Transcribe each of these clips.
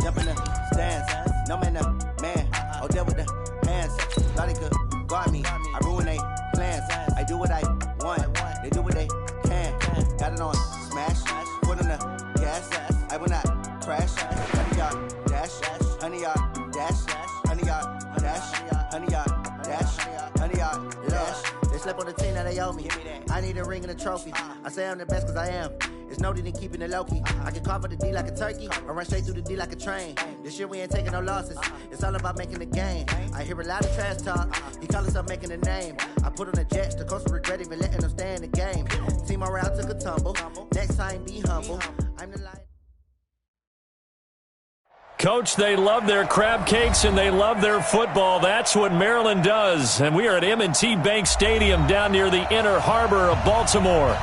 Jump in the stands. No man, the man. Oh, there with the hands. Thought he could guard me. I ruin they plans. I do what I want. They do what they can. Got it on smash. Put on the gas. I will not crash. 100 yard dash. 100 yard dash. 100 yard dash. 100 yard dash. 100 yard dash. They slept on the team that they owe me. I need a ring and a trophy. I say I'm the best cause I am. It's no need in keeping it low-key. I can carve up the D like a turkey or run straight through the D like a train. This year we ain't taking no losses. It's all about making the game. I hear a lot of trash talk. He call himself making a name. I put on the Jets. The coach will regret even letting them stay in the game. Team morale took a tumble. Next time be humble. I'm the light. Coach, they love their crab cakes and they love their football. That's what Maryland does. And we are at M&T Bank Stadium down near the Inner Harbor of Baltimore.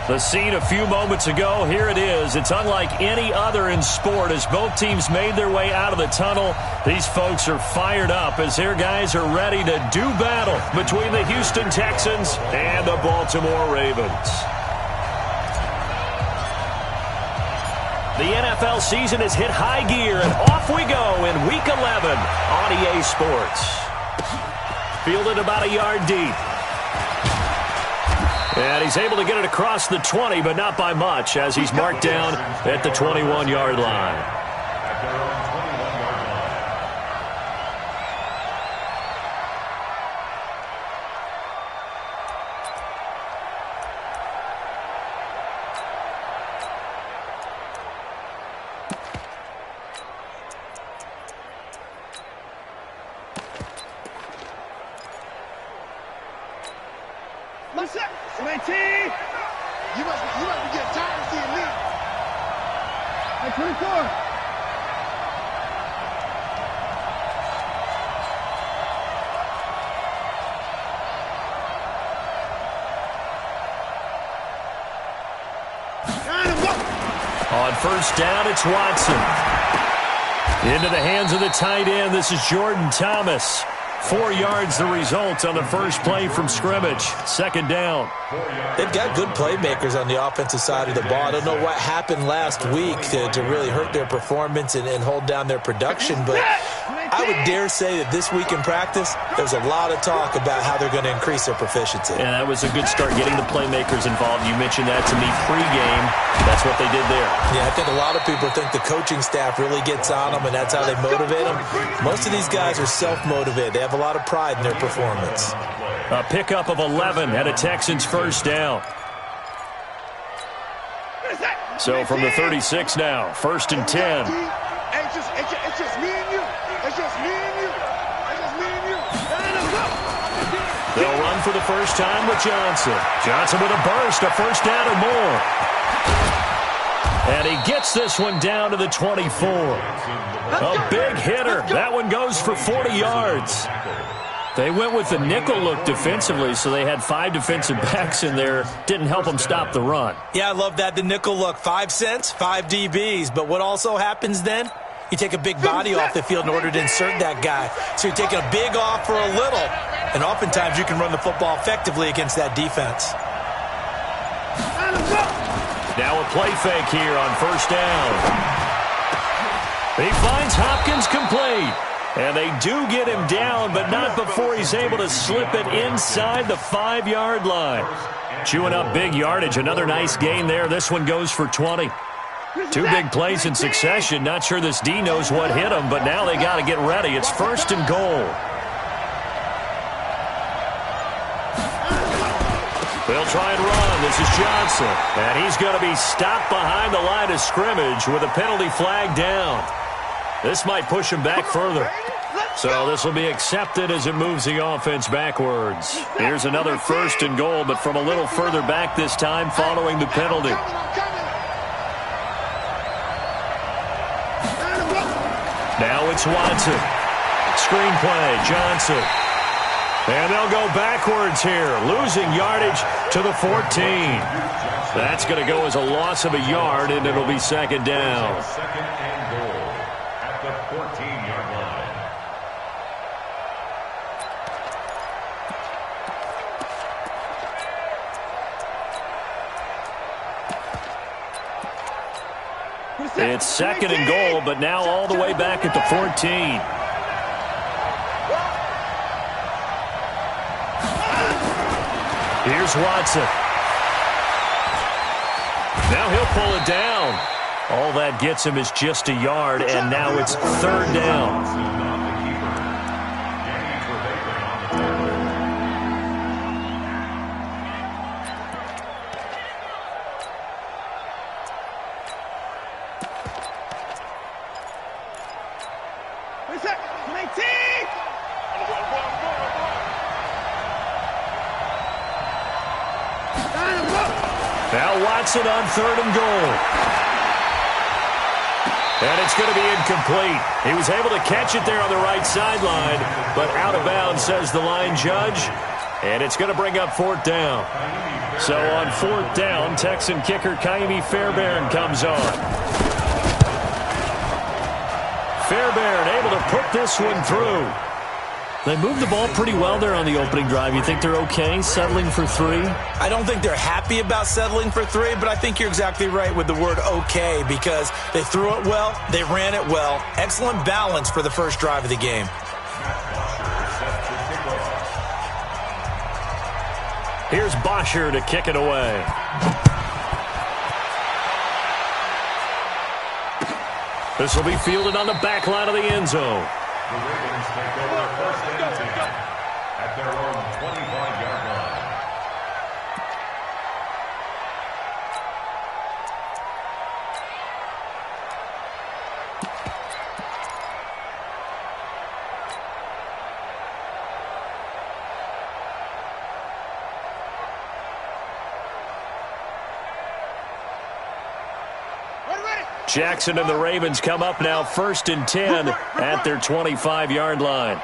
The scene a few moments ago, here it is. It's unlike any other in sport as both teams made their way out of the tunnel. These folks are fired up as their guys are ready to do battle between the Houston Texans and the Baltimore Ravens. The NFL season has hit high gear, and off we go in Week 11 on EA Sports. Fielded about a yard deep. And he's able to get it across the 20, but not by much, as he's marked down at the 21-yard line. You must be getting tired of seeing me. Hey, 24. On first down, it's Watson. Into the hands of the tight end. This is Jordan Thomas. 4 yards the result on the first play from scrimmage. Second down. They've got good playmakers on the offensive side of the ball. I don't know what happened last week to really hurt their performance and hold down their production, but I would dare say that this week in practice, there's a lot of talk about how they're going to increase their proficiency. And that was a good start getting the playmakers involved. You mentioned that to me pregame. That's what they did there. Yeah, I think a lot of people think the coaching staff really gets on them, and that's how they motivate them. Most of these guys are self-motivated. They have a lot of pride in their performance. A pickup of 11 and a Texans first down. So from the 36 now, first and 10. It's just me and you. It's just me and you. It's just me and you. They'll run for the first time with Johnson. Johnson with a burst, a first down or more. And he gets this one down to the 24. A big hitter. That one goes for 40 yards. They went with the nickel look defensively, so they had 5 defensive backs in there. Didn't help them stop the run. Yeah, I love that, the nickel look. 5 cents, 5 DBs. But what also happens then? You take a big body off the field in order to insert that guy. So you're taking a big off for a little. And oftentimes you can run the football effectively against that defense. Now a play fake here on first down. He finds Hopkins complete. And they do get him down, but not before he's able to slip it inside the 5-yard line. Chewing up big yardage. Another nice gain there. This one goes for 20. 2 big plays in succession. Not sure this D knows what hit him, but now they got to get ready. It's first and goal. They'll try and run. This is Johnson. And he's going to be stopped behind the line of scrimmage with a penalty flag down. This might push him back further. So this will be accepted as it moves the offense backwards. Here's another first and goal, but from a little further back this time following the penalty. Now it's Watson. Screenplay, Johnson. And they'll go backwards here, losing yardage to the 14. That's going to go as a loss of a yard, and it'll be second down. Second and goal at the 14-yard line. It's second and goal, but now all the way back at the 14. Here's Watson. Now he'll pull it down. All that gets him is just a yard, and now it's third down. Now Watson on third and goal. And it's going to be incomplete. He was able to catch it there on the right sideline, but out of bounds, says the line judge. And it's going to bring up fourth down. So on fourth down, Texan kicker Kaimi Fairbairn comes on. Fairbairn able to put this one through. They moved the ball pretty well there on the opening drive. You think they're okay settling for 3? I don't think they're happy about settling for 3, but I think you're exactly right with the word okay, because they threw it well, they ran it well. Excellent balance for the first drive of the game. Here's Bosher to kick it away. This will be fielded on the back line of the end zone. The Ravens take over first and 10 at their own 25-yard line. Jackson and the Ravens come up now first and 10 at their 25-yard line.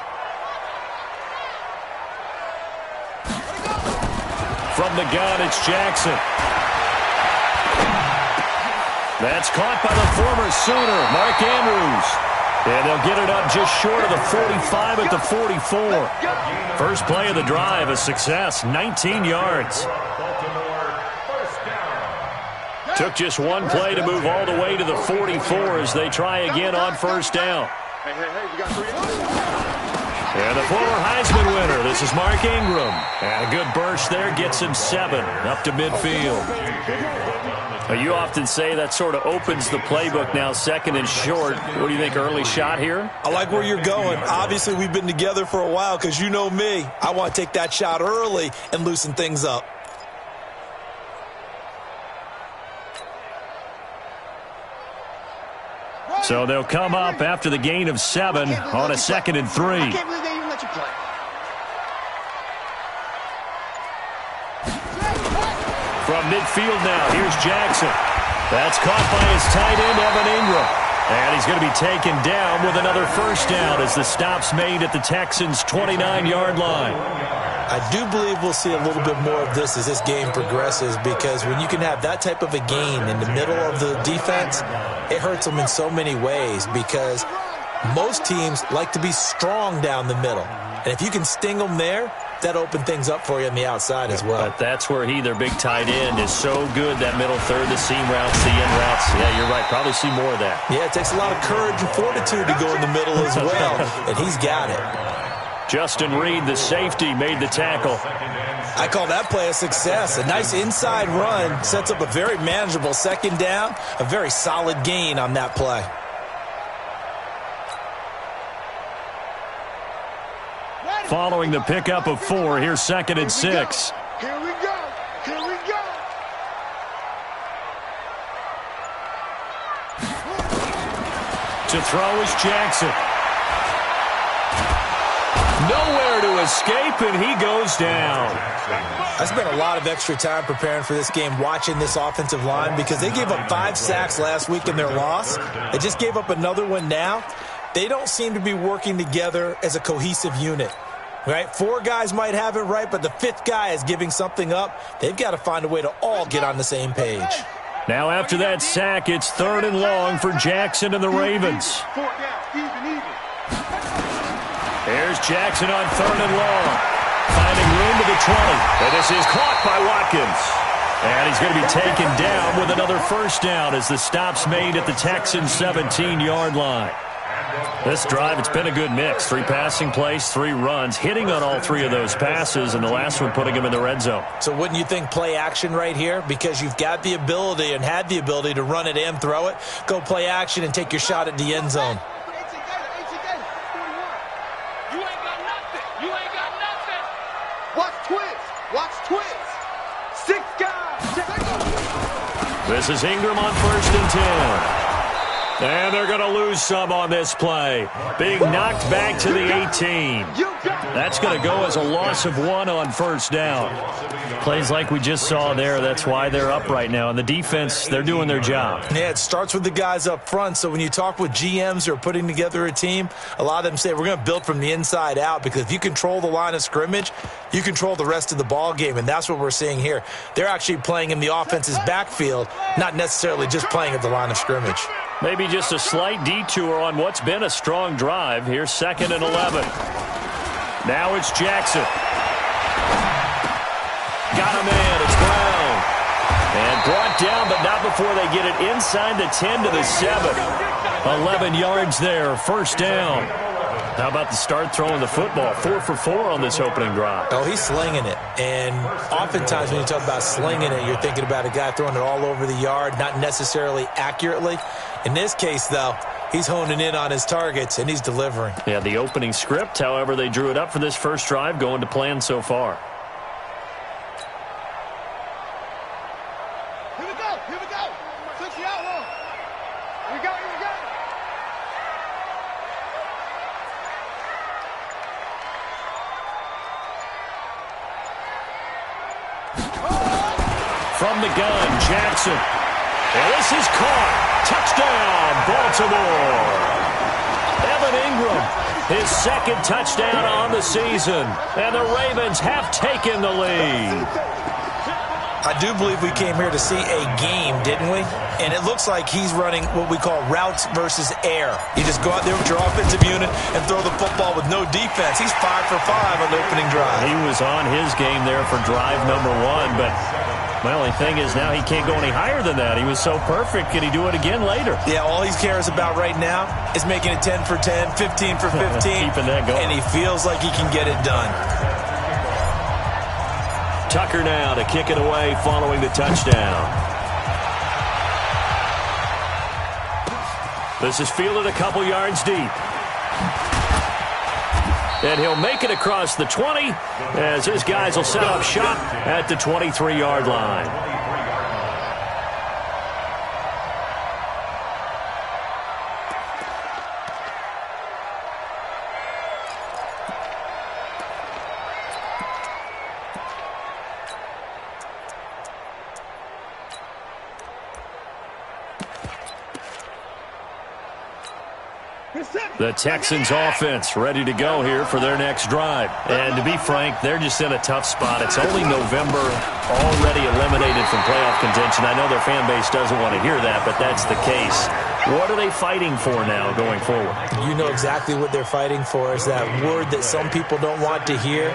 From the gun, it's Jackson. That's caught by the former Sooner, Mark Andrews. And they'll get it up just short of the 45 at the 44. First play of the drive, a success, 19 yards. Took just one play to move all the way to the 44 as they try again on first down. And the former Heisman winner, this is Mark Ingram. And a good burst there, gets him 7 up to midfield. You often say that sort of opens the playbook now, second and short. What do you think, early shot here? I like where you're going. Obviously, we've been together for a while because you know me. I want to take that shot early and loosen things up. So they'll come up after the gain of 7 on a second and 3. I can't believe they even let you play. From midfield now, here's Jackson. That's caught by his tight end, Evan Ingram. And he's going to be taken down with another first down as the stop's made at the Texans' 29-yard line. I do believe we'll see a little bit more of this as this game progresses, because when you can have that type of a gain in the middle of the defense, it hurts them in so many ways, because most teams like to be strong down the middle. And if you can sting them there, that opens things up for you on the outside as well. But that's where their big tight end, is so good, that middle third, the seam routes, the in routes. Yeah, you're right. Probably see more of that. Yeah, it takes a lot of courage and fortitude to go in the middle as well, and he's got it. Justin Reed, the safety, made the tackle. I call that play a success. A nice inside run sets up a very manageable second down, a very solid gain on that play. Following the pickup of 4, here's second and 6. Here we go. Here we go. To throw is Jackson. Nowhere to escape, and he goes down. I spent a lot of extra time preparing for this game, watching this offensive line, because they gave up 5 sacks last week in their loss. They just gave up another one now. They don't seem to be working together as a cohesive unit. Right? 4 guys might have it right, but the 5th guy is giving something up. They've got to find a way to all get on the same page. Now after that sack, it's third and long for Jackson and the Ravens. There's Jackson on third and long, finding room to the 20. And this is caught by Watkins. And he's going to be taken down with another first down as the stop's made at the Texans' 17-yard line. This drive, it's been a good mix. 3 passing plays, 3 runs, hitting on all 3 of those passes, and the last one putting him in the red zone. So wouldn't you think play action right here? Because you've got the ability and had the ability to run it and throw it. Go play action and take your shot at the end zone. Watch twins. Watch twins. 6 guys. This is Ingram on 1st and 10. And they're going to lose some on this play. Being knocked back to the 18. That's going to go as a loss of 1 on first down. Plays like we just saw there, that's why they're up right now. And the defense, they're doing their job. Yeah, it starts with the guys up front. So when you talk with GMs who are putting together a team, a lot of them say we're going to build from the inside out, because if you control the line of scrimmage, you control the rest of the ball game. And that's what we're seeing here. They're actually playing in the offense's backfield, not necessarily just playing at the line of scrimmage. Maybe just a slight detour on what's been a strong drive. Here's 2nd and 11. Now it's Jackson. Got him in. It's Brown. And brought down, but not before they get it inside the 10 to the 7. 11 yards there. First down. How about the start throwing the football? 4 for 4 on this opening drive. Oh, he's slinging it. And oftentimes when you talk about slinging it, you're thinking about a guy throwing it all over the yard, not necessarily accurately. In this case, though, he's honing in on his targets, and he's delivering. Yeah, the opening script, however, they drew it up for this first drive, going to plan so far. Here we go. Here we go. 6 out long. Here we go. Here we go. From the gun, Jackson. And this is caught. Touchdown, Baltimore. Evan Ingram, his 2nd touchdown on the season. And the Ravens have taken the lead. I do believe we came here to see a game, didn't we? And it looks like he's running what we call routes versus air. You just go out there with your offensive unit and throw the football with no defense. He's 5 for 5 on the opening drive. He was on his game there for drive number 1, but my only thing is now he can't go any higher than that. He was so perfect. Can he do it again later? Yeah, all he cares about right now is making it 10 for 10, 15 for 15. Keeping that going. And he feels like he can get it done. Tucker now to kick it away following the touchdown. This is fielded a couple yards deep. And he'll make it across the 20 as his guys will set up shop at the 23-yard line. The Texans offense ready to go here for their next drive. And to be frank, they're just in a tough spot. It's only November, already eliminated from playoff contention. I know their fan base doesn't want to hear that, but that's the case. What are they fighting for now going forward? You know exactly what they're fighting for. Is that word that some people don't want to hear,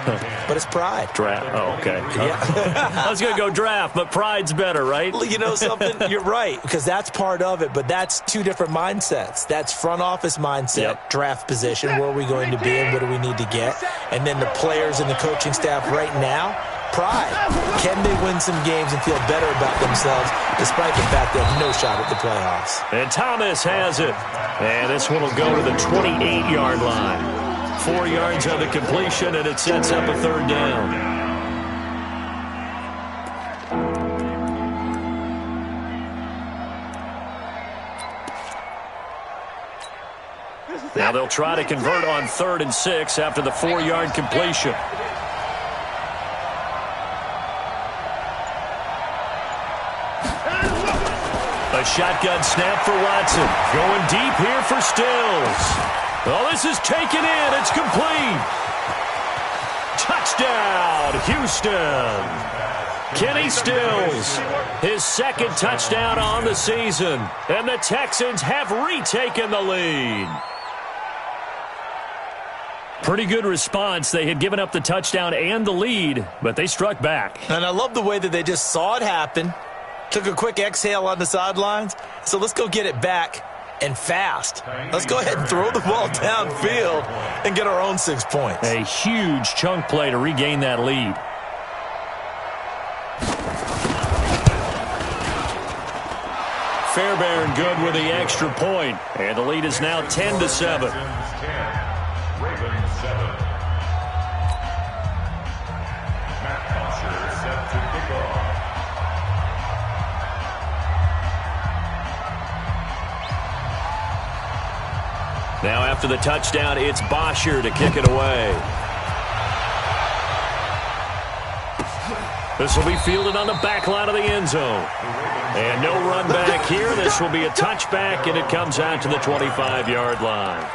but it's pride. Draft. Oh, okay. Yeah. I was going to go draft, but pride's better, right? You know something? You're right, because that's part of it, but that's 2 different mindsets. That's front office mindset, draft position, where are we going to be and what do we need to get? And then the players and the coaching staff right now, pride. Can they win some games and feel better about themselves despite the fact they have no shot at the playoffs? And Thomas has it. And this one will go to the 28-yard line. 4 yards on the completion, and it sets up a 3rd down. Now they'll try to convert on 3rd and 6 after the 4-yard completion. A shotgun snap for Watson. Going deep here for Stills. Oh, this is taken in. It's complete. Touchdown, Houston. Kenny Stills, his 2nd touchdown on the season. And the Texans have retaken the lead. Pretty good response. They had given up the touchdown and the lead, but they struck back. And I love the way that they just saw it happen, took a quick exhale on the sidelines. So let's go get it back and fast. Let's go ahead and throw the ball downfield and get our own 6 points. A huge chunk play to regain that lead. Fairbairn good with the extra point, and the lead is now 10-7. Now after the touchdown, it's Bosher to kick it away. This will be fielded on the back line of the end zone. And no run back here. This will be a touchback, and it comes out to the 25-yard line.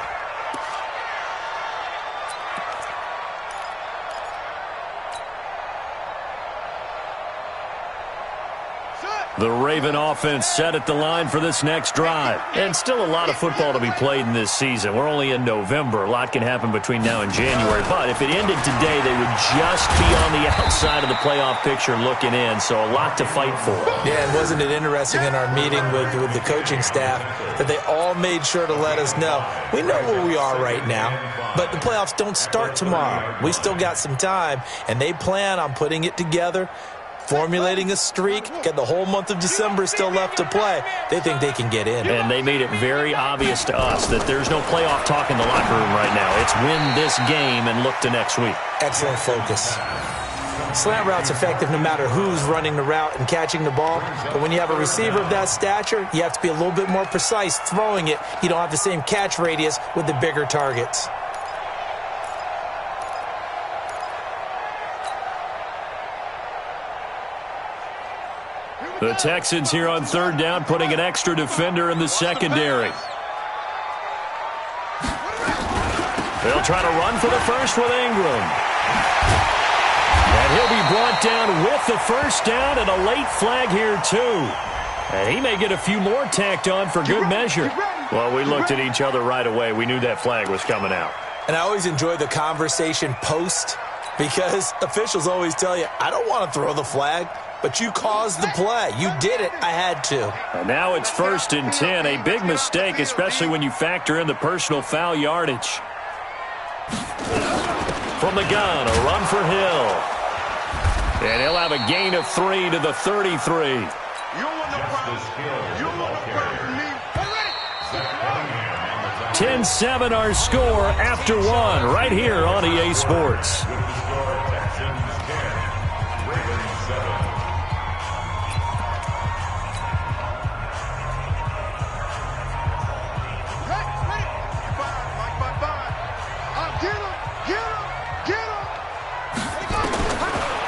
The Raven offense set at the line for this next drive. And still a lot of football to be played in this season. We're only in November. A lot can happen between now and January. But if it ended today, they would just be on the outside of the playoff picture looking in. So a lot to fight for. Yeah, and wasn't it interesting in our meeting with the coaching staff that they all made sure to let us know, we know where we are right now, but the playoffs don't start tomorrow. We still got some time, and they plan on putting it together, formulating a streak, get the whole month of December still left to play. They think they can get in. And they made it very obvious to us that there's no playoff talk in the locker room right now. It's win this game and look to next week. Excellent focus. Slant route's effective no matter who's running the route and catching the ball. But when you have a receiver of that stature, you have to be a little bit more precise throwing it. You don't have the same catch radius with the bigger targets. The Texans here on third down, putting an extra defender in the secondary. They'll try to run for the first with Ingram. And he'll be brought down with the first down, and a late flag here too. And he may get a few more tacked on for good measure. Well, we looked at each other right away. We knew that flag was coming out. And I always enjoy the conversation post, because officials always tell you, I don't want to throw the flag, but you caused the play. You did it. I had to. And now it's 1st and 10. A big mistake, especially when you factor in the personal foul yardage. From the gun, a run for Hill. And he'll have a gain of 3 to the 33. You don't want no problem. You don't want no problem from me. 10-7 our score after 1 right here on EA Sports.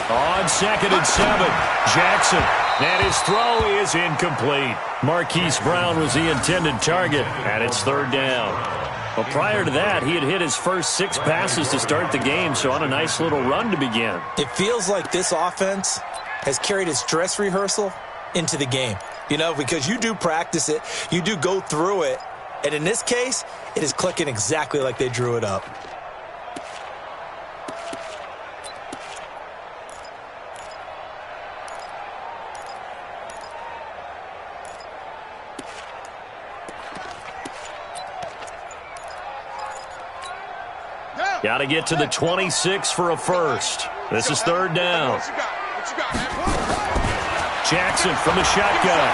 On 2nd and 7, Jackson. And his throw is incomplete. Marquise Brown was the intended target, and it's 3rd down. Well, prior to that, he had hit his first 6 passes to start the game, so on a nice little run to begin. It feels like this offense has carried its dress rehearsal into the game. You know, because you do practice it, you do go through it, and in this case, it is clicking exactly like they drew it up. Got to get to the 26 for a first. This is 3rd down. Jackson from the shotgun.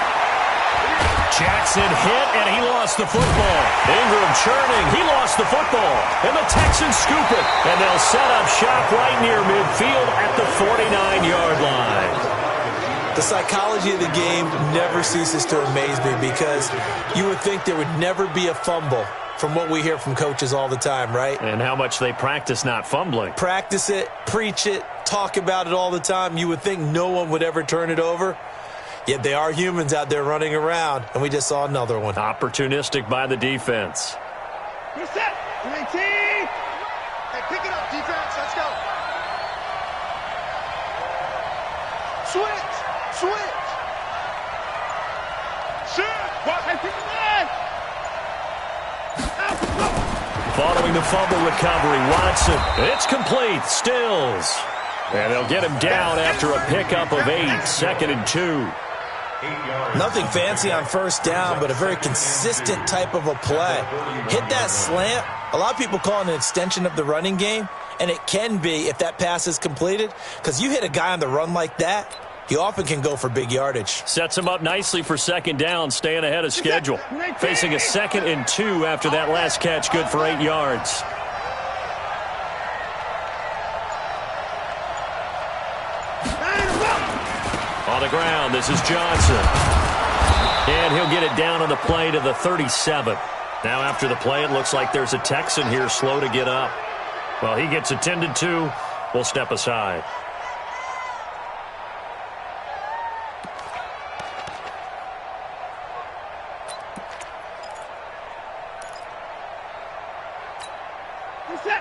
Jackson hit, and he lost the football. Ingram churning. He lost the football. And the Texans scoop it. And they'll set up shop right near midfield at the 49-yard line. The psychology of the game never ceases to amaze me, because you would think there would never be a fumble from what we hear from coaches all the time, right? And how much they practice not fumbling. Practice it, preach it, talk about it all the time. You would think no one would ever turn it over. Yet they are humans out there running around, and we just saw another one. Opportunistic by the defense. Good set. Hey, pick it up, defense. Let's go. Switch. Shoot. Hey, pick it up. Following the fumble recovery, Watson. It's complete. Stills. And they'll get him down after a pickup of 8. 2nd and 2. Nothing fancy on first down, but a very consistent type of a play. Hit that slant. A lot of people call it an extension of the running game, and it can be if that pass is completed, because you hit a guy on the run like that, he often can go for big yardage. Sets him up nicely for 2nd down, staying ahead of schedule. Facing a 2nd and 2 after that last catch, good for 8 yards. On the ground, this is Johnson. And he'll get it down on the play to the 37. Now after the play, it looks like there's a Texan here slow to get up. Well, he gets attended to. We'll step aside.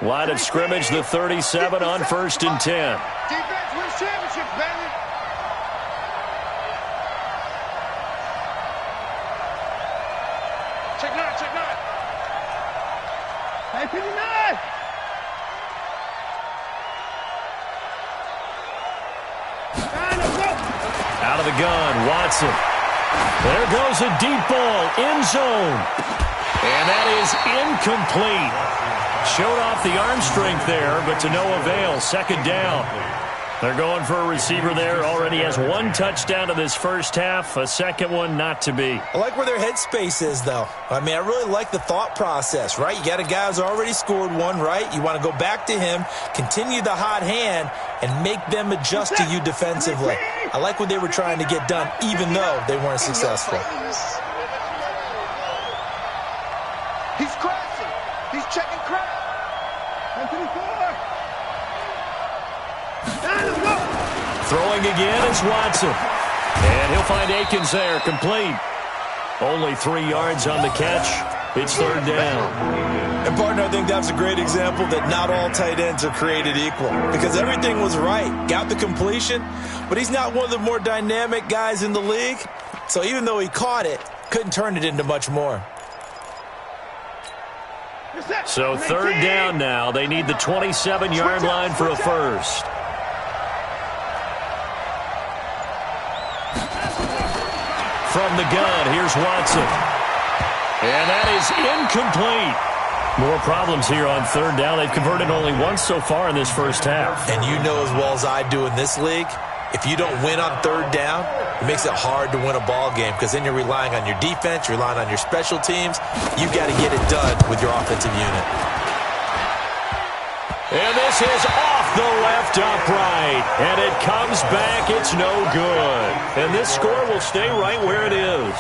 Line of scrimmage, the 37 on 1st and 10. Defense wins championships, baby. Check 9, check 9. Hey, 59. Out of the gun, Watson. There goes a deep ball, end zone. And that is incomplete. Showed off the arm strength there, but to no avail. 2nd down. They're going for a receiver there. Already has 1 touchdown in this first half. A 2nd one not to be. I like where their headspace is, though. I mean, I really like the thought process, right? You got a guy who's already scored 1, right? You want to go back to him, continue the hot hand, and make them adjust to you defensively. I like what they were trying to get done, even though they weren't successful. He's crashing. He's checking crash. 124. Throwing again is Watson. And he'll find Akins there, complete. Only 3 yards on the catch. It's 3rd down. And, partner, I think that's a great example that not all tight ends are created equal. Because everything was right. Got the completion, but he's not one of the more dynamic guys in the league. So even though he caught it, couldn't turn it into much more. So 3rd down now. They need the 27-yard line for a first. From the gun, here's Watson. And that is incomplete. More problems here on 3rd down. They've converted only once so far in this first half. And you know as well as I do in this league, if you don't win on 3rd down, it makes it hard to win a ball game because then you're relying on your defense, you're relying on your special teams. You've got to get it done with your offensive unit. And this is off the left upright. And it comes back. It's no good. And this score will stay right where it is.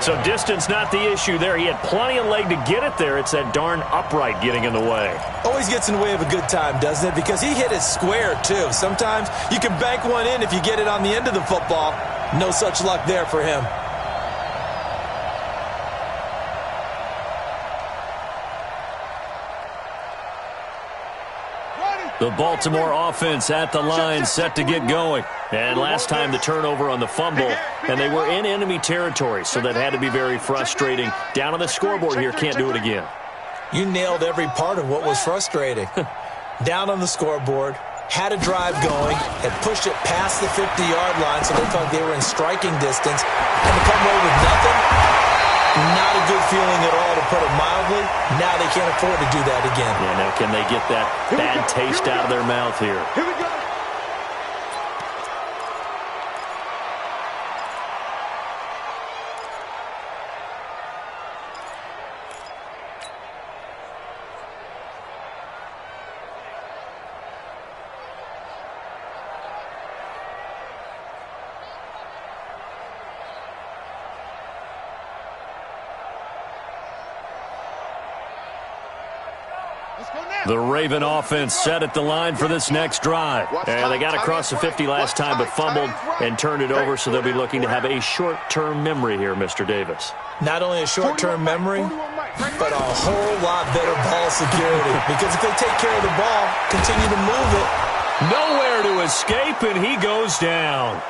So distance not the issue there. He had plenty of leg to get it there. It's that darn upright getting in the way. Always gets in the way of a good time, doesn't it? Because he hit it square, too. Sometimes you can bank one in if you get it on the end of the football. No such luck there for him. The Baltimore offense at the line, set to get going. And last time the turnover on the fumble, and they were in enemy territory, so that had to be very frustrating. Down on the scoreboard here, can't do it again. You nailed every part of what was frustrating. Down on the scoreboard, had a drive going, had pushed it past the 50-yard line, so they thought they were in striking distance, and to come away with nothing, not a good feeling at all, to put it mildly. Now they can't afford to do that again. Yeah, now can they get that bad taste out of their mouth here? Here we go. The Raven offense set at the line for this next drive. And they got across the 50 last time but fumbled and turned it over, so they'll be looking to have a short-term memory here, Mr. Davis. Not only a short-term memory, but a whole lot better ball security. Because if they take care of the ball, continue to move it. Nowhere to escape, and he goes down.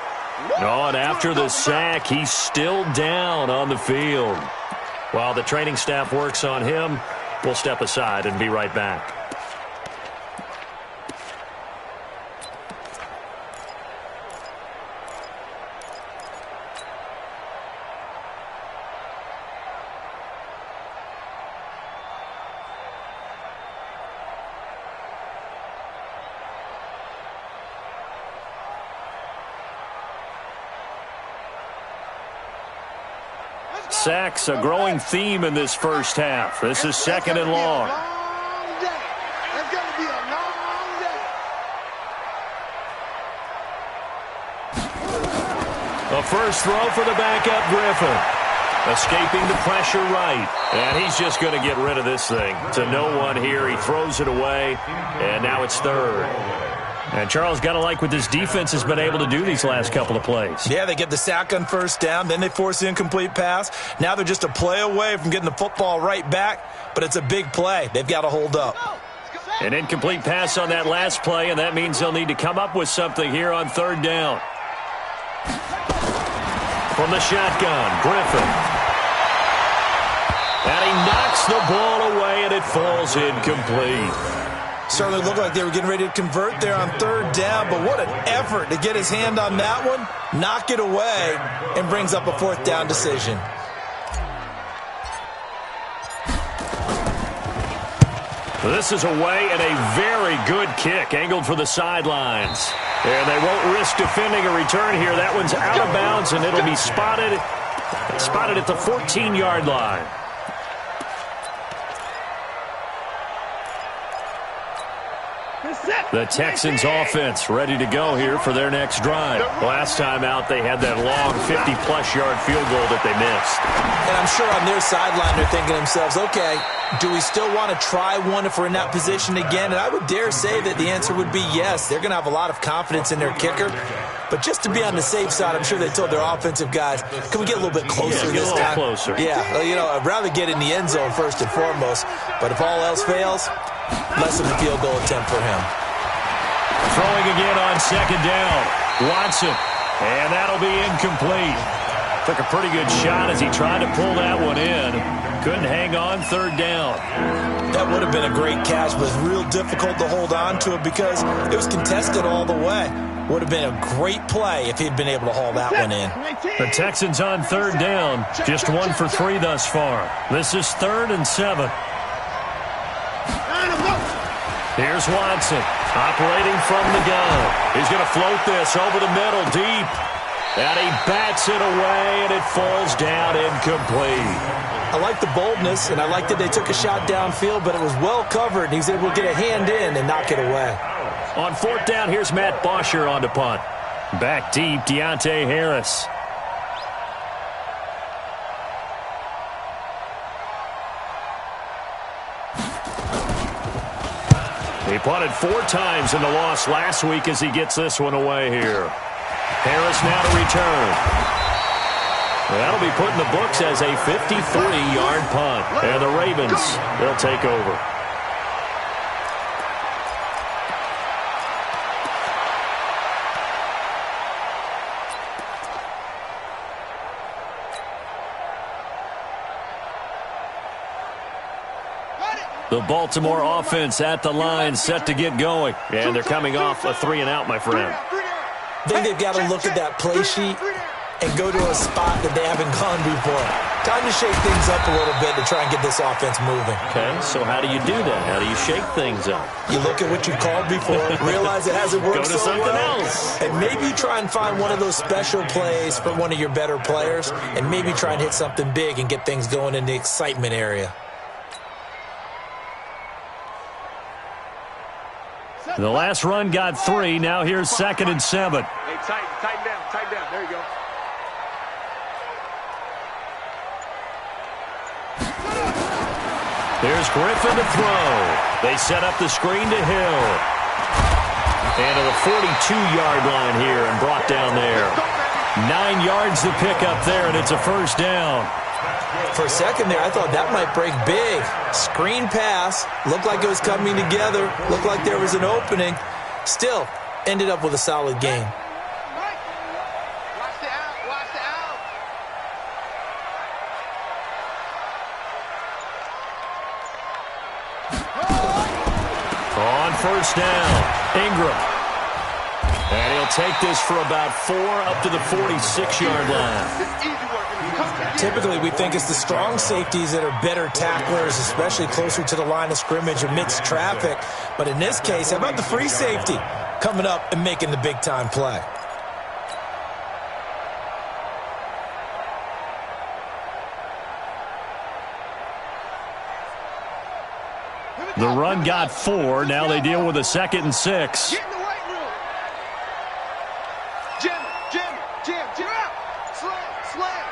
Oh, and after the sack, he's still down on the field. While the training staff works on him, We'll step aside and be right back. Sacks, a growing theme in this first half. This is second and long. It's going to be a long day. A first throw for the backup Griffin. Escaping the pressure right. And he's just going to get rid of this thing. To no one here. He throws it away. And now it's third. And Charles, got to like what this defense has been able to do these last couple of plays. Yeah, they get the sack on first down, then they force the incomplete pass. Now they're just a play away from getting the football right back, but it's a big play. They've got to hold up. An incomplete pass on that last play, and that means they'll need to come up with something here on third down. From the shotgun, Griffin. And he knocks the ball away, and it falls incomplete. Certainly looked like they were getting ready to convert there on third down, but what an effort to get his hand on that one, knock it away, and brings up a fourth down decision. This is away and a very good kick, angled for the sidelines. And they won't risk defending a return here. That one's out of bounds, and it'll be spotted at the 14-yard line. The Texans offense ready to go here for their next drive. Last time out, they had that long 50-plus yard field goal that they missed. And I'm sure on their sideline they're thinking to themselves, okay, do we still want to try one if we're in that position again? And I would dare say that the answer would be yes. They're going to have a lot of confidence in their kicker. But just to be on the safe side, I'm sure they told their offensive guys, can we get a little bit closer this time? Closer. Yeah, you know, I'd rather get in the end zone first and foremost. But if all else fails, less of a field goal attempt for him. Throwing again on second down. Watson. And that'll be incomplete. Took a pretty good shot as he tried to pull that one in. Couldn't hang on third down. That would have been a great catch, but it was real difficult to hold on to it because it was contested all the way. Would have been a great play if he'd been able to haul that one in. The Texans on third down. Just 1 for 3 thus far. This is 3rd and 7. Here's Watson, operating from the gun. He's going to float this over the middle, deep. And he bats it away, and it falls down incomplete. I like the boldness, and I like that they took a shot downfield, but it was well covered, and he's able to get a hand in and knock it away. On fourth down, here's Matt Bosher on to punt. Back deep, Deontay Harris. He punted 4 times in the loss last week as he gets this one away here. Harris now to return. That'll be put in the books as a 53-yard punt. And the Ravens, they'll take over. The Baltimore offense at the line, set to get going. And they're coming off a 3-and-out, my friend. I think they've got to look at that play sheet and go to a spot that they haven't gone before. Time to shake things up a little bit to try and get this offense moving. Okay, so how do you do that? How do you shake things up? You look at what you called before, realize it hasn't worked so well. Go to something else. And maybe you try and find one of those special plays for one of your better players, and maybe try and hit something big and get things going in the excitement area. The last run got 3. Now here's 2nd and 7. Hey, tighten down. There you go. Here's Griffin to throw. They set up the screen to Hill. And to the 42-yard line here and brought down there. 9 yards to pick up there, and it's a first down. For a second there, I thought that might break big. Screen pass. Looked like it was coming together. Looked like there was an opening. Still, ended up with a solid game. Watch the out. first down. Ingram. And he'll take this for about 4 up to the 46-yard line. Typically, we think it's the strong safeties that are better tacklers, especially closer to the line of scrimmage amidst traffic. But in this case, how about the free safety coming up and making the big-time play? The run got 4. Now they deal with a 2nd and 6. Get in the right room. Jam out. Slam.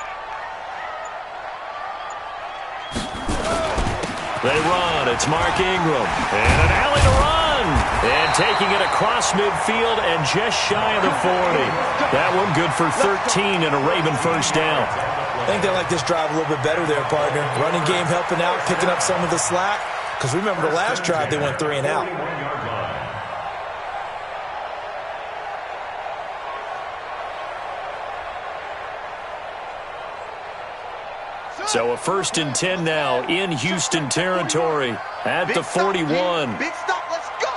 They run. It's Mark Ingram. And an alley to run. And taking it across midfield and just shy of the 40. That one good for 13 and a Raven first down. I think they like this drive a little bit better there, partner. Running game helping out, picking up some of the slack. Because remember the last drive, they went 3 and out. So a 1st and 10 now in Houston territory at the 41. Big stop, let's go.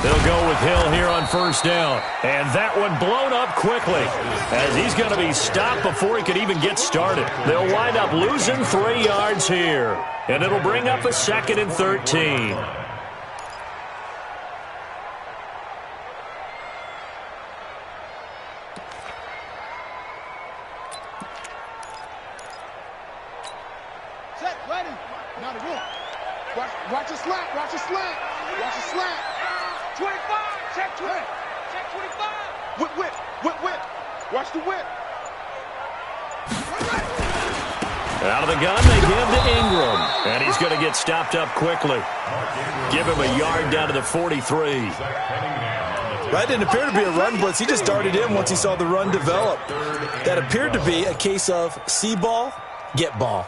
They'll go with Hill here on first down. And that one blown up quickly as he's going to be stopped before he could even get started. They'll wind up losing 3 yards here. And it'll bring up a 2nd and 13. Set, ready. Now the room. Watch your slant. Watch your slant. 25. Check 20. Check 25. Whip. Watch the whip. Out of the gun, they give to Ingram. And he's going to get stopped up quickly. Give him a yard down to the 43. That didn't appear to be a run blitz. He just darted in once he saw the run develop. That appeared to be a case of see ball, get ball.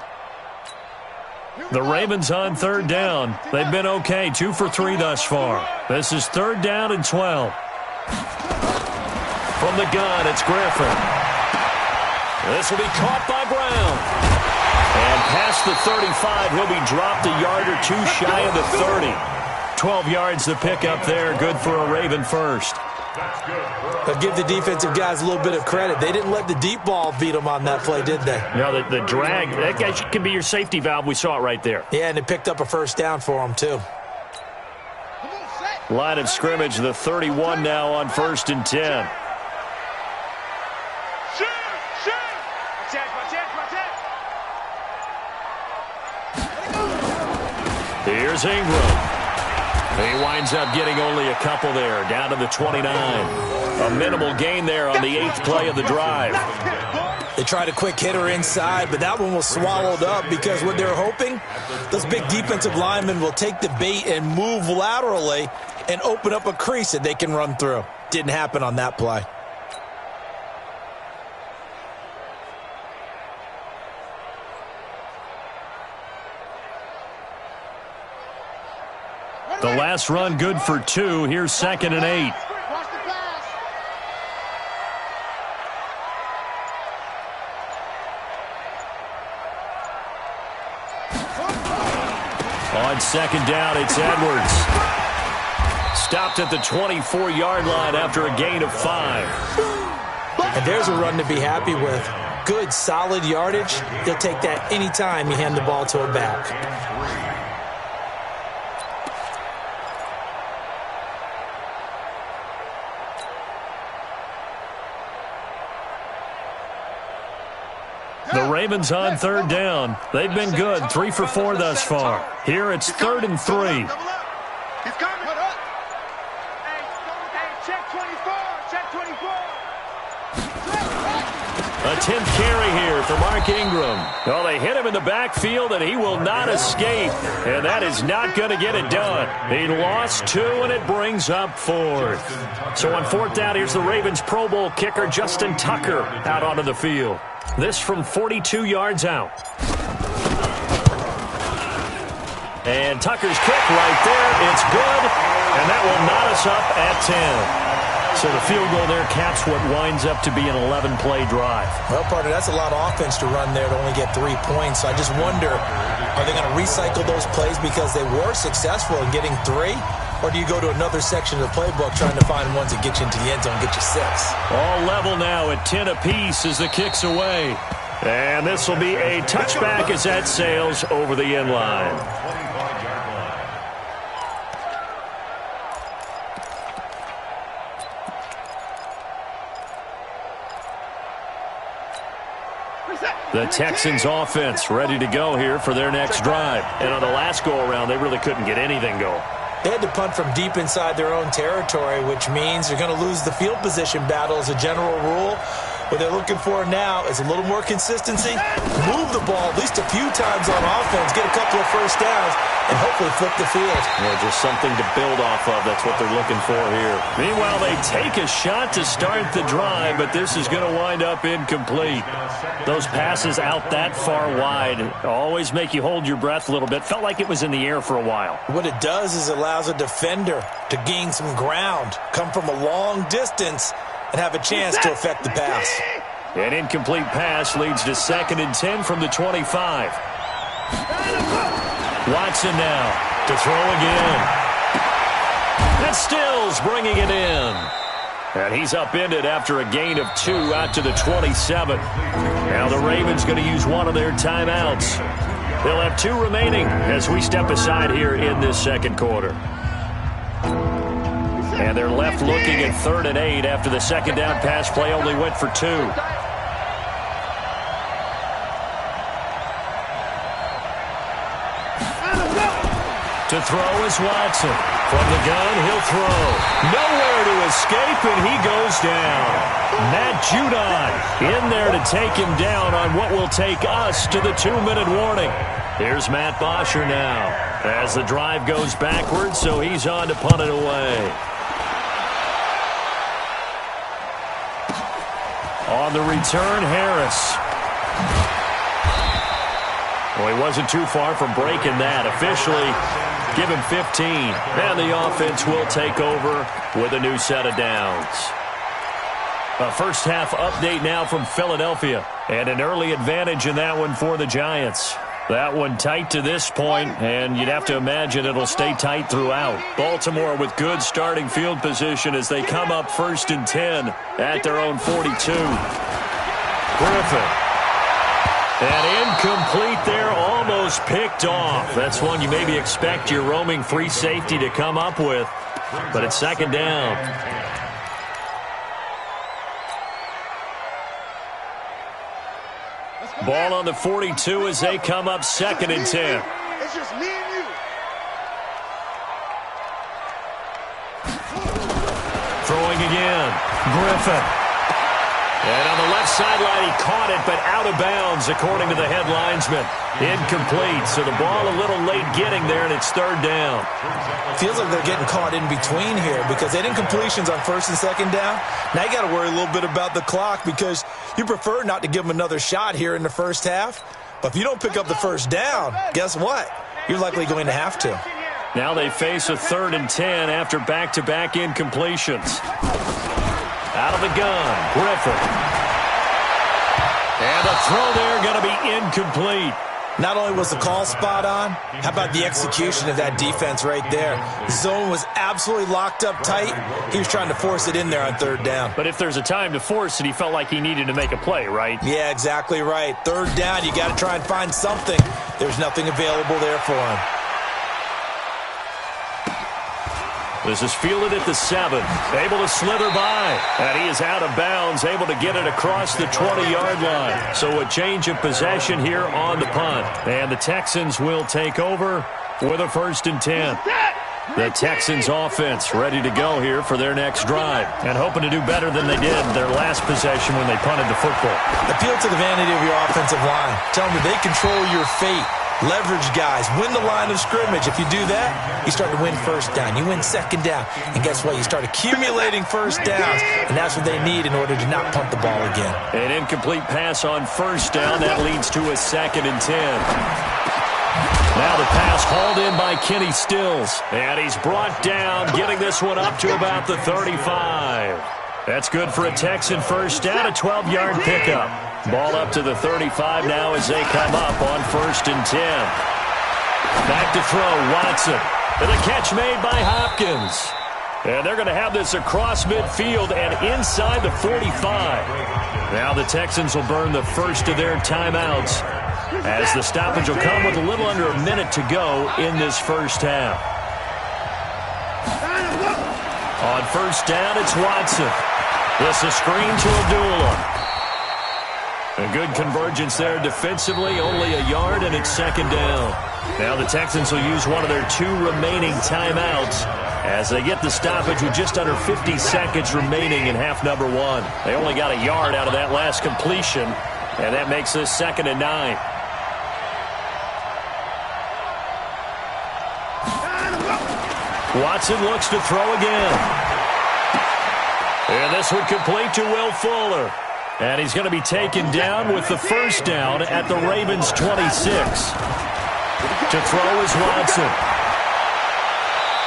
The Ravens on 3rd down. They've been okay, 2 for 3 thus far. This is 3rd down and 12. From the gun, it's Griffin. This will be caught by Brown. And past the 35, he'll be dropped a yard or 2 shy of the 30. 12 yards to pick up there, good for a Raven first. But give the defensive guys a little bit of credit. They didn't let the deep ball beat them on that play, did they? No, the drag, that guy can be your safety valve. We saw it right there. Yeah, and it picked up a first down for them, too. Line of scrimmage, the 31 now on 1st and 10. Here's Ingram. He winds up getting only a couple there, down to the 29. A minimal gain there on the 8th play of the drive. They tried a quick hitter inside, but that one was swallowed up because what they're hoping, those big defensive linemen will take the bait and move laterally and open up a crease that they can run through. Didn't happen on that play. The last run good for 2. Here's 2nd and 8. On 2nd down, it's Edwards. Stopped at the 24-yard line after a gain of 5. And there's a run to be happy with. Good, solid yardage. He'll take that anytime you hand the ball to a back. The Ravens on 3rd down. They've been good, 3 for 4 thus far. Here it's 3rd and 3. He's coming. Hey, check 24. Check 24. A 10th carry here for Mark Ingram. Well, they hit him in the backfield, and he will not escape. And that is not going to get it done. He lost 2, and it brings up 4th. So on 4th down, here's the Ravens Pro Bowl kicker, Justin Tucker, out onto the field. This from 42 yards out. And Tucker's kick right there. It's good, and that will knot us up at 10. So the field goal there caps what winds up to be an 11-play drive. Well, partner, that's a lot of offense to run there to only get 3 points. So I just wonder, are they going to recycle those plays because they were successful in getting 3? Or do you go to another section of the playbook trying to find ones that get you into the end zone and get you 6? All level now at 10 apiece as the kick's away. And this will be a touchback as that sails over the end line. The Texans offense ready to go here for their next drive. And on the last go-around, they really couldn't get anything going. They had to punt from deep inside their own territory, which means they're going to lose the field position battle as a general rule. What they're looking for now is a little more consistency, move the ball at least a few times on offense, get a couple of first downs, and hopefully flip the field. Yeah, just something to build off of. That's what they're looking for here. Meanwhile, they take a shot to start the drive, but this is going to wind up incomplete. Those passes out that far wide always make you hold your breath a little bit. Felt like it was in the air for a while. What it does is it allows a defender to gain some ground, come from a long distance, and have a chance to affect the pass. An incomplete pass leads to 2nd and 10 from the 25. Watson now to throw again. And Stills bringing it in. And he's upended after a gain of 2 out to the 27. Now the Ravens going to use one of their timeouts. They'll have 2 remaining as we step aside here in this second quarter. And they're left looking at 3rd and 8 after the second down pass play only went for 2. To throw is Watson. From the gun, he'll throw. Nowhere to escape, and he goes down. Matt Judon in there to take him down on what will take us to the 2-minute warning. Here's Matt Bosher now as the drive goes backwards, so he's on to punt it away. On the return, Harris. Well, he wasn't too far from breaking that. Officially, give him 15. And the offense will take over with a new set of downs. A first half update now from Philadelphia. And an early advantage in that one for the Giants. That one tight to this point, and you'd have to imagine it'll stay tight throughout. Baltimore with good starting field position as they come up 1st and 10 at their own 42. Griffin. And incomplete there, almost picked off. That's one you maybe expect your roaming free safety to come up with, but it's 2nd down. Ball on the 42 as they come up 2nd and 10. It's just me and you. Throwing again. Griffin. And on the left sideline, he caught it, but out of bounds, according to the head linesman. Incomplete, so the ball a little late getting there, and it's 3rd down. Feels like they're getting caught in between here because they had incompletions on 1st and 2nd down. Now you got to worry a little bit about the clock because you prefer not to give them another shot here in the first half. But if you don't pick up the first down, guess what? You're likely going to have to. Now they face a 3rd and 10 after back-to-back incompletions. Out of the gun, Griffin. And the throw there going to be incomplete. Not only was the call spot on, how about the execution of that defense right there? The zone was absolutely locked up tight. He was trying to force it in there on 3rd down. But if there's a time to force it, he felt like he needed to make a play, right? Yeah, exactly right. 3rd down, you got to try and find something. There's nothing available there for him. This is fielded at the 7. Able to slither by. And he is out of bounds, able to get it across the 20-yard line. So a change of possession here on the punt. And the Texans will take over with a 1st and 10. The Texans offense ready to go here for their next drive. And hoping to do better than they did their last possession when they punted the football. Appeal to the vanity of your offensive line. Tell them that they control your fate. Leverage guys, win the line of scrimmage. If you do that, you start to win 1st down. You win 2nd down. And guess what? You start accumulating 1st downs. And that's what they need in order to not punt the ball again. An incomplete pass on 1st down. That leads to a 2nd and 10. Now the pass hauled in by by Kenny Stills. And he's brought down, getting this one up to about the 35. That's good for a Texan first down, a 12-yard pickup. Ball up to the 35 now as they come up on 1st and 10. Back to throw, Watson. And a catch made by Hopkins. And they're going to have this across midfield and inside the 45. Now the Texans will burn the first of their timeouts as the stoppage will come with a little under a minute to go in this first half. On 1st down, it's Watson. This is screen to Abdullah. A good convergence there defensively, only a yard, and it's 2nd down. Now the Texans will use one of their 2 remaining timeouts as they get the stoppage with just under 50 seconds remaining in half number 1. They only got a yard out of that last completion, and that makes this 2nd and 9. Watson looks to throw again. And this would complete to Will Fuller. And he's going to be taken down with the first down at the Ravens' 26. To throw is Watson.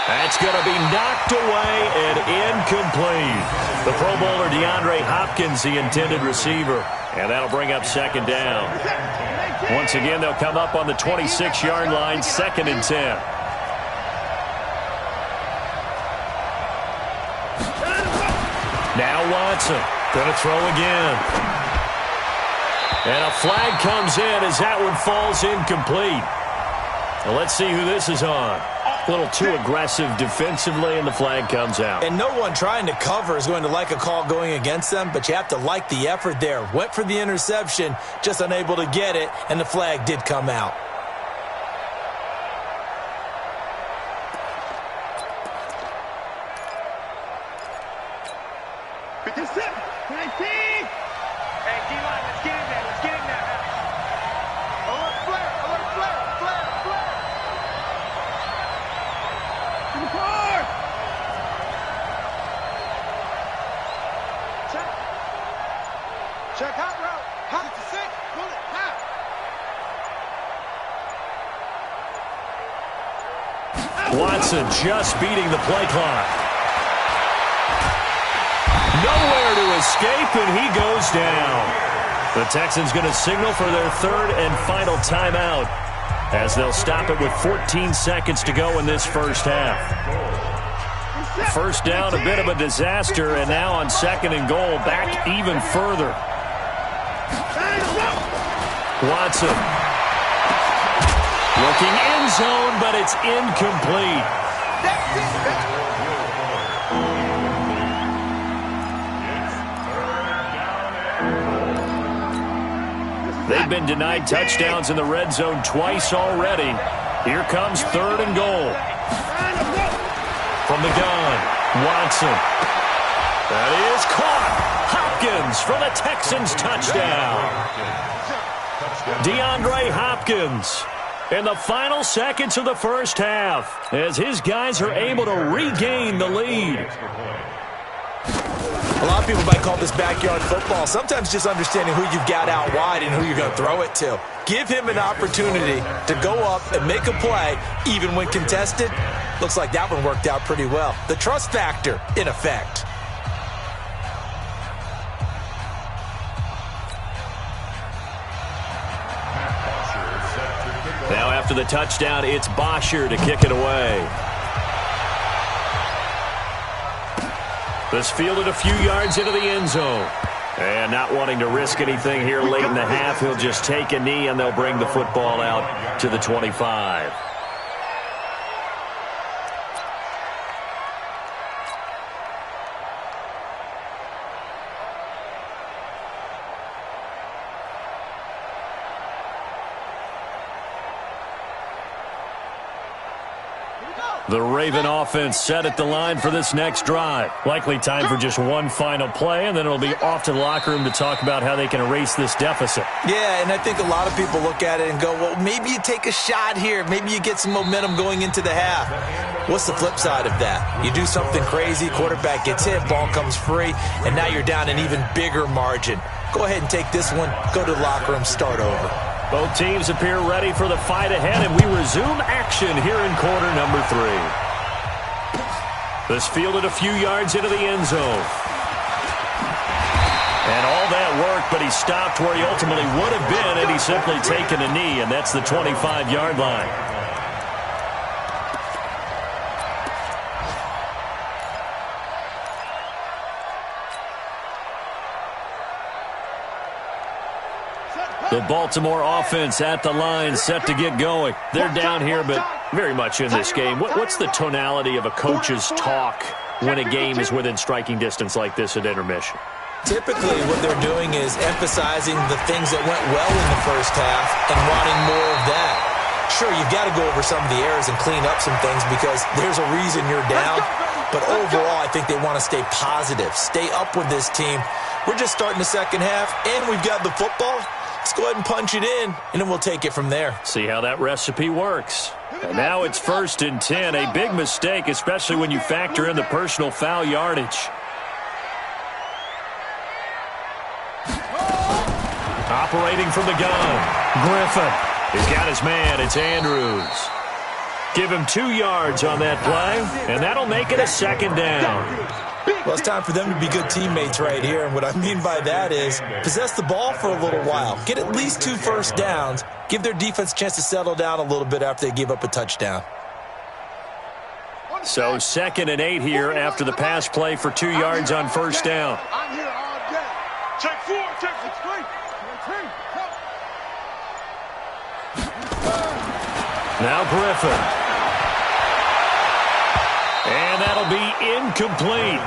That's going to be knocked away and incomplete. The Pro Bowler DeAndre Hopkins, the intended receiver. And that'll bring up 2nd down. Once again, they'll come up on the 26-yard line, 2nd and 10. Now Watson going to throw again. And a flag comes in as that one falls incomplete. Well, let's see who this is on. A little too aggressive defensively, and the flag comes out. And no one trying to cover is going to like a call going against them, but you have to like the effort there. Went for the interception, just unable to get it, and the flag did come out. Check hot route. Hot to 6. Bullet. Hot. Watson just beating the play clock. Nowhere to escape, and he goes down. The Texans going to signal for their 3rd and final timeout as they'll stop it with 14 seconds to go in this first half. First down, a bit of a disaster, and now on 2nd and goal, back even further. Watson. Looking end zone, but it's incomplete. They've been denied touchdowns in the red zone twice already. Here comes 3rd and goal. From the gun, Watson. That is caught. Hopkins for the Texans touchdown. DeAndre Hopkins in the final seconds of the first half as his guys are able to regain the lead. A lot of people might call this backyard football. Sometimes just understanding who you've got out wide and who you're going to throw it to. Give him an opportunity to go up and make a play, even when contested. Looks like that one worked out pretty well. The trust factor in effect. Now after the touchdown, it's Bosher to kick it away. This fielded a few yards into the end zone. And not wanting to risk anything here late in the half, he'll just take a knee and they'll bring the football out to the 25. The Raven offense set at the line for this next drive. Likely time for just one final play, and then it'll be off to the locker room to talk about how they can erase this deficit. Yeah, and I think a lot of people look at it and go, well, maybe you take a shot here. Maybe you get some momentum going into the half. What's the flip side of that? You do something crazy, quarterback gets hit, ball comes free, and now you're down an even bigger margin. Go ahead and take this one, go to the locker room, start over. Both teams appear ready for the fight ahead, and we resume action here in quarter number 3. This fielded a few yards into the end zone. And all that work, but he stopped where he ultimately would have been, and he's simply taken a knee, and that's the 25-yard line. The Baltimore offense at the line, set to get going. They're down here, but very much in this game. What's the tonality of a coach's talk when a game is within striking distance like this at intermission? Typically, what they're doing is emphasizing the things that went well in the first half and wanting more of that. Sure, you've got to go over some of the errors and clean up some things because there's a reason you're down. But overall, I think they want to stay positive, stay up with this team. We're just starting the second half, and we've got the football. Let's go ahead and punch it in, and then we'll take it from there. See how that recipe works. And now it's 1st and 10. A big mistake, especially when you factor in the personal foul yardage. Operating from the gun, Griffin. He's got his man. It's Andrews. Give him 2 yards on that play, and that'll make it a 2nd down. Well, it's time for them to be good teammates right here, and what I mean by that is possess the ball for a little while, get at least 2 first downs, give their defense a chance to settle down a little bit after they give up a touchdown. So 2nd and 8 here after the pass play for 2 yards on 1st down. I'm here all day. Check 4, check 3. Now Griffin. And that'll be incomplete.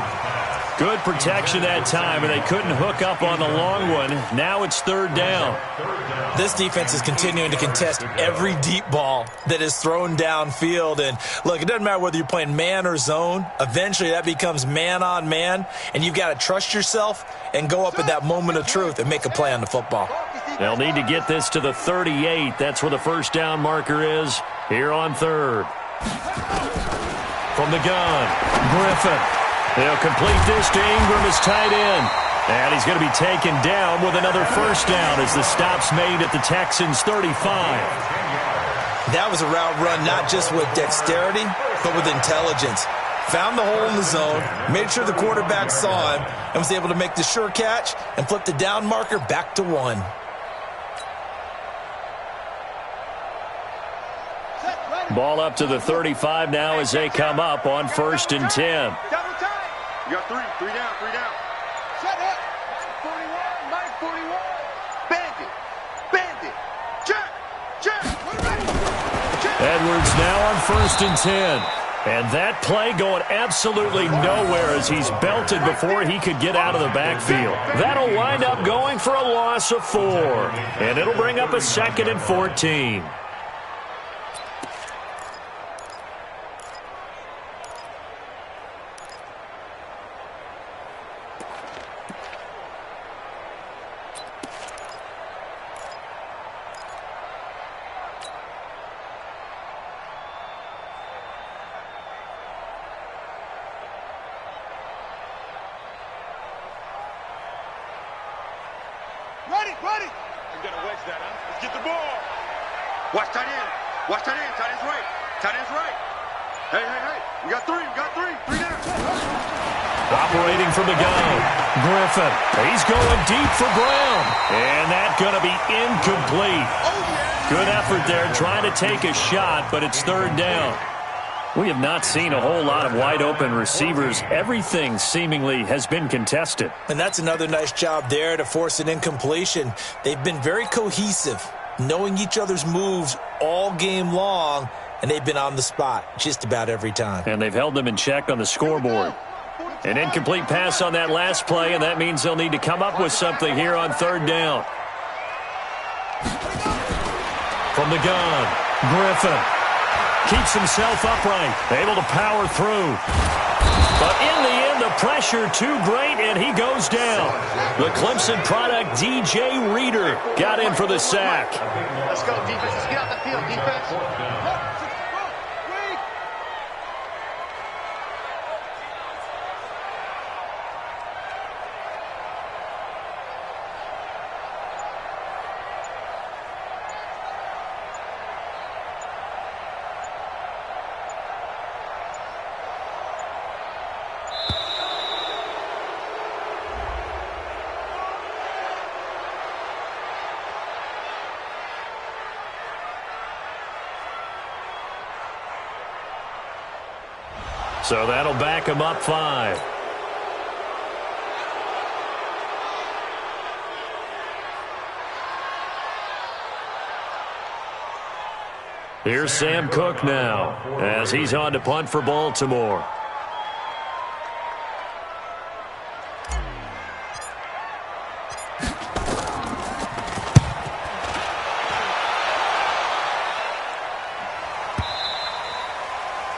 Good protection that time, and they couldn't hook up on the long one. Now it's 3rd down. This defense is continuing to contest every deep ball that is thrown downfield. And, look, it doesn't matter whether you're playing man or zone. Eventually that becomes man on man, and you've got to trust yourself and go up at that moment of truth and make a play on the football. They'll need to get this to the 38. That's where the 1st down marker is here on 3rd. From the gun, Griffin. They'll complete this to Ingram as tight end. And he's going to be taken down with another 1st down as the stop's made at the Texans' 35. That was a route run not just with dexterity, but with intelligence. Found the hole in the zone, made sure the quarterback saw him, and was able to make the sure catch and flip the down marker back to 1. Ball up to the 35 now as they come up on 1st and 10. You got 3 down, 3 down. Shut up. 41, Mike 41. Bandit, check. Edwards now on 1st and 10. And that play going absolutely nowhere as he's belted before he could get out of the backfield. That'll wind up going for a loss of 4. And it'll bring up a 2nd and 14. Ready. I'm going to wedge that, huh? Let's get the ball. Watch tight end. Tight end's right. Hey. We got 3 down. Operating from the gun, Griffin. He's going deep for Brown. And that's going to be incomplete. Good effort there trying to take a shot, but it's 3rd down. We have not seen a whole lot of wide-open receivers. Everything seemingly has been contested. And that's another nice job there to force an incompletion. They've been very cohesive, knowing each other's moves all game long, and they've been on the spot just about every time. And they've held them in check on the scoreboard. An incomplete pass on that last play, and that means they'll need to come up with something here on 3rd down. From the gun, Griffin. Keeps himself upright, able to power through. But in the end, the pressure too great, and he goes down. The Clemson product, DJ Reader, got in for the sack. Let's go, defense. Let's get out the field, defense. So that'll back him up 5. Here's Sam Cook now as he's on to punt for Baltimore.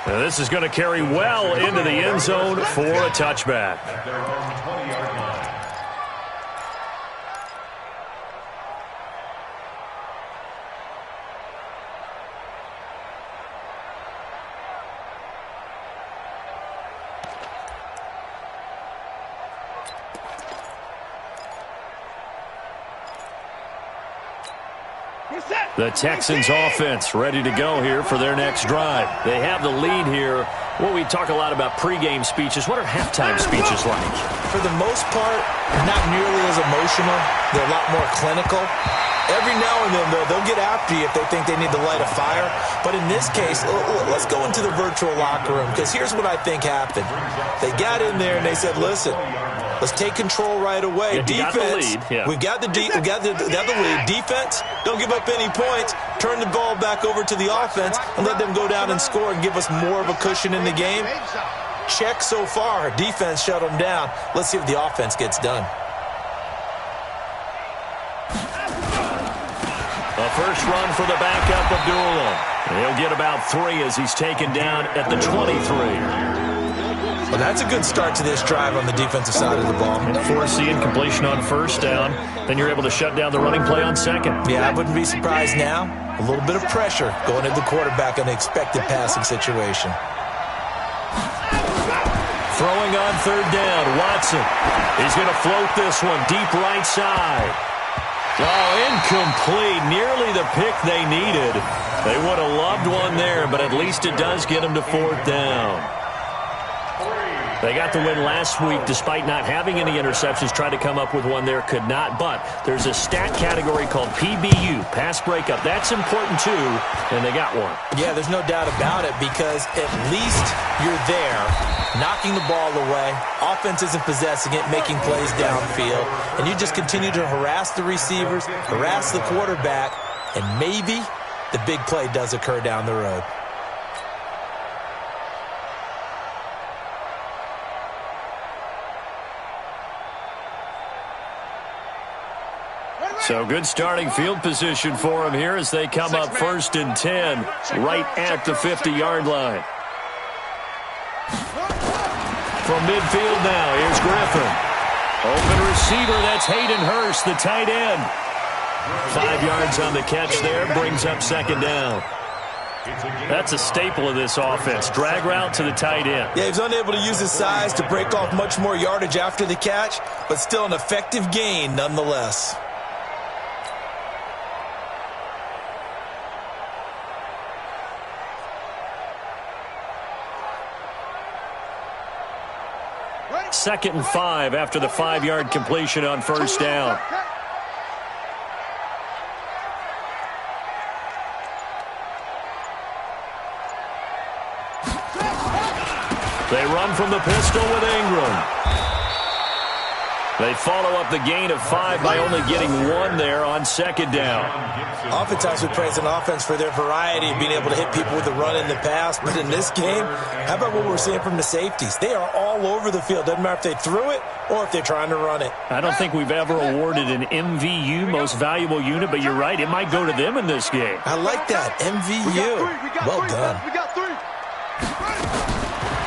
Now this is going to carry well into the end zone for a touchback. At their own 20-yard line. The Texans offense ready to go here for their next drive. They have the lead here. Well, we talk a lot about pregame speeches. What are halftime speeches like? For the most part, not nearly as emotional. They're a lot more clinical. Every now and then, though, they'll get after you if they think they need to light a fire. But in this case, let's go into the virtual locker room, because here's what I think happened. They got in there and they said, listen, let's take control right away. Defense, we've got the lead. Defense, don't give up any points. Turn the ball back over to the offense and let them go down and score and give us more of a cushion in the game. Check so far. Defense shut them down. Let's see if the offense gets done. A first run for the backup, Abdullah. He'll get about 3 as he's taken down at the 23. Well, that's a good start to this drive on the defensive side of the ball. Forcing completion on first down. Then you're able to shut down the running play on second. Yeah, I wouldn't be surprised now. A little bit of pressure going at the quarterback in the expected passing situation. Throwing on third down, Watson. He's going to float this one deep right side. Oh, incomplete. Nearly the pick they needed. They would have loved one there, but at least it does get them to fourth down. They got the win last week despite not having any interceptions. Tried to come up with one there, could not. But there's a stat category called PBU, pass breakup. That's important too, and they got one. Yeah, there's no doubt about it, because at least you're there, knocking the ball away. Offense isn't possessing it, making plays downfield. And you just continue to harass the receivers, harass the quarterback, and maybe the big play does occur down the road. So good starting field position for them here as they come up 1st and 10 right at the 50-yard line. From midfield now, here's Griffin. Open receiver, that's Hayden Hurst, the tight end. 5 yards on the catch there, brings up second down. That's a staple of this offense. Drag route to the tight end. Yeah, he's unable to use his size to break off much more yardage after the catch, but still an effective gain nonetheless. Second and 5 after the 5-yard completion on first down. They run from the pistol with Ingram. They follow up the gain of 5 by only getting 1 there on second down. Oftentimes we praise an offense for their variety of being able to hit people with the run in the pass. But in this game, how about what we're seeing from the safeties? They are all over the field. Doesn't matter if they threw it or if they're trying to run it. I don't think we've ever awarded an MVU, most valuable unit, but you're right. It might go to them in this game. I like that. MVU. Well done.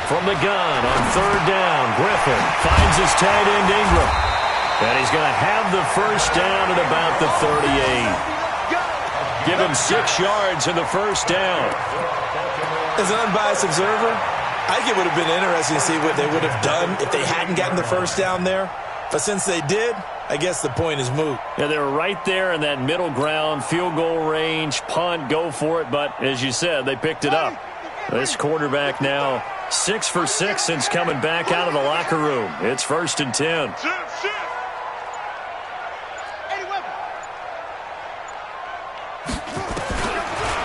From the gun on third down, Griffin finds his tight end Ingram. And he's going to have the first down at about the 38. Give him 6 yards in the first down. As an unbiased observer, I think it would have been interesting to see what they would have done if they hadn't gotten the first down there. But since they did, I guess the point is moot. Yeah, they were right there in that middle ground, field goal range, punt, go for it. But as you said, they picked it up. This quarterback now 6 for 6 since coming back out of the locker room. It's 1st and 10.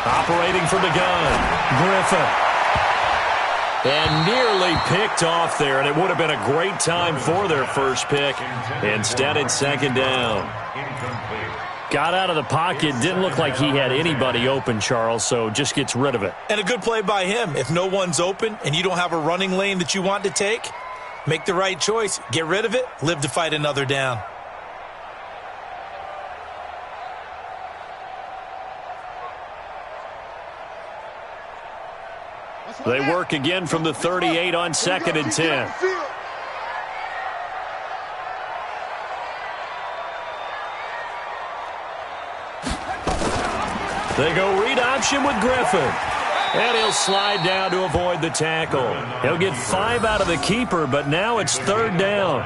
Operating from the gun, Griffin. And nearly picked off there, and it would have been a great time for their first pick. Instead, it's second down. Got out of the pocket. Didn't look like he had anybody open, Charles, so just gets rid of it. And a good play by him. If no one's open and you don't have a running lane that you want to take, make the right choice. Get rid of it. Live to fight another down. They work again from the 38 on 2nd and 10. They go read option with Griffin. And he'll slide down to avoid the tackle. He'll get 5 out of the keeper, but now it's 3rd down.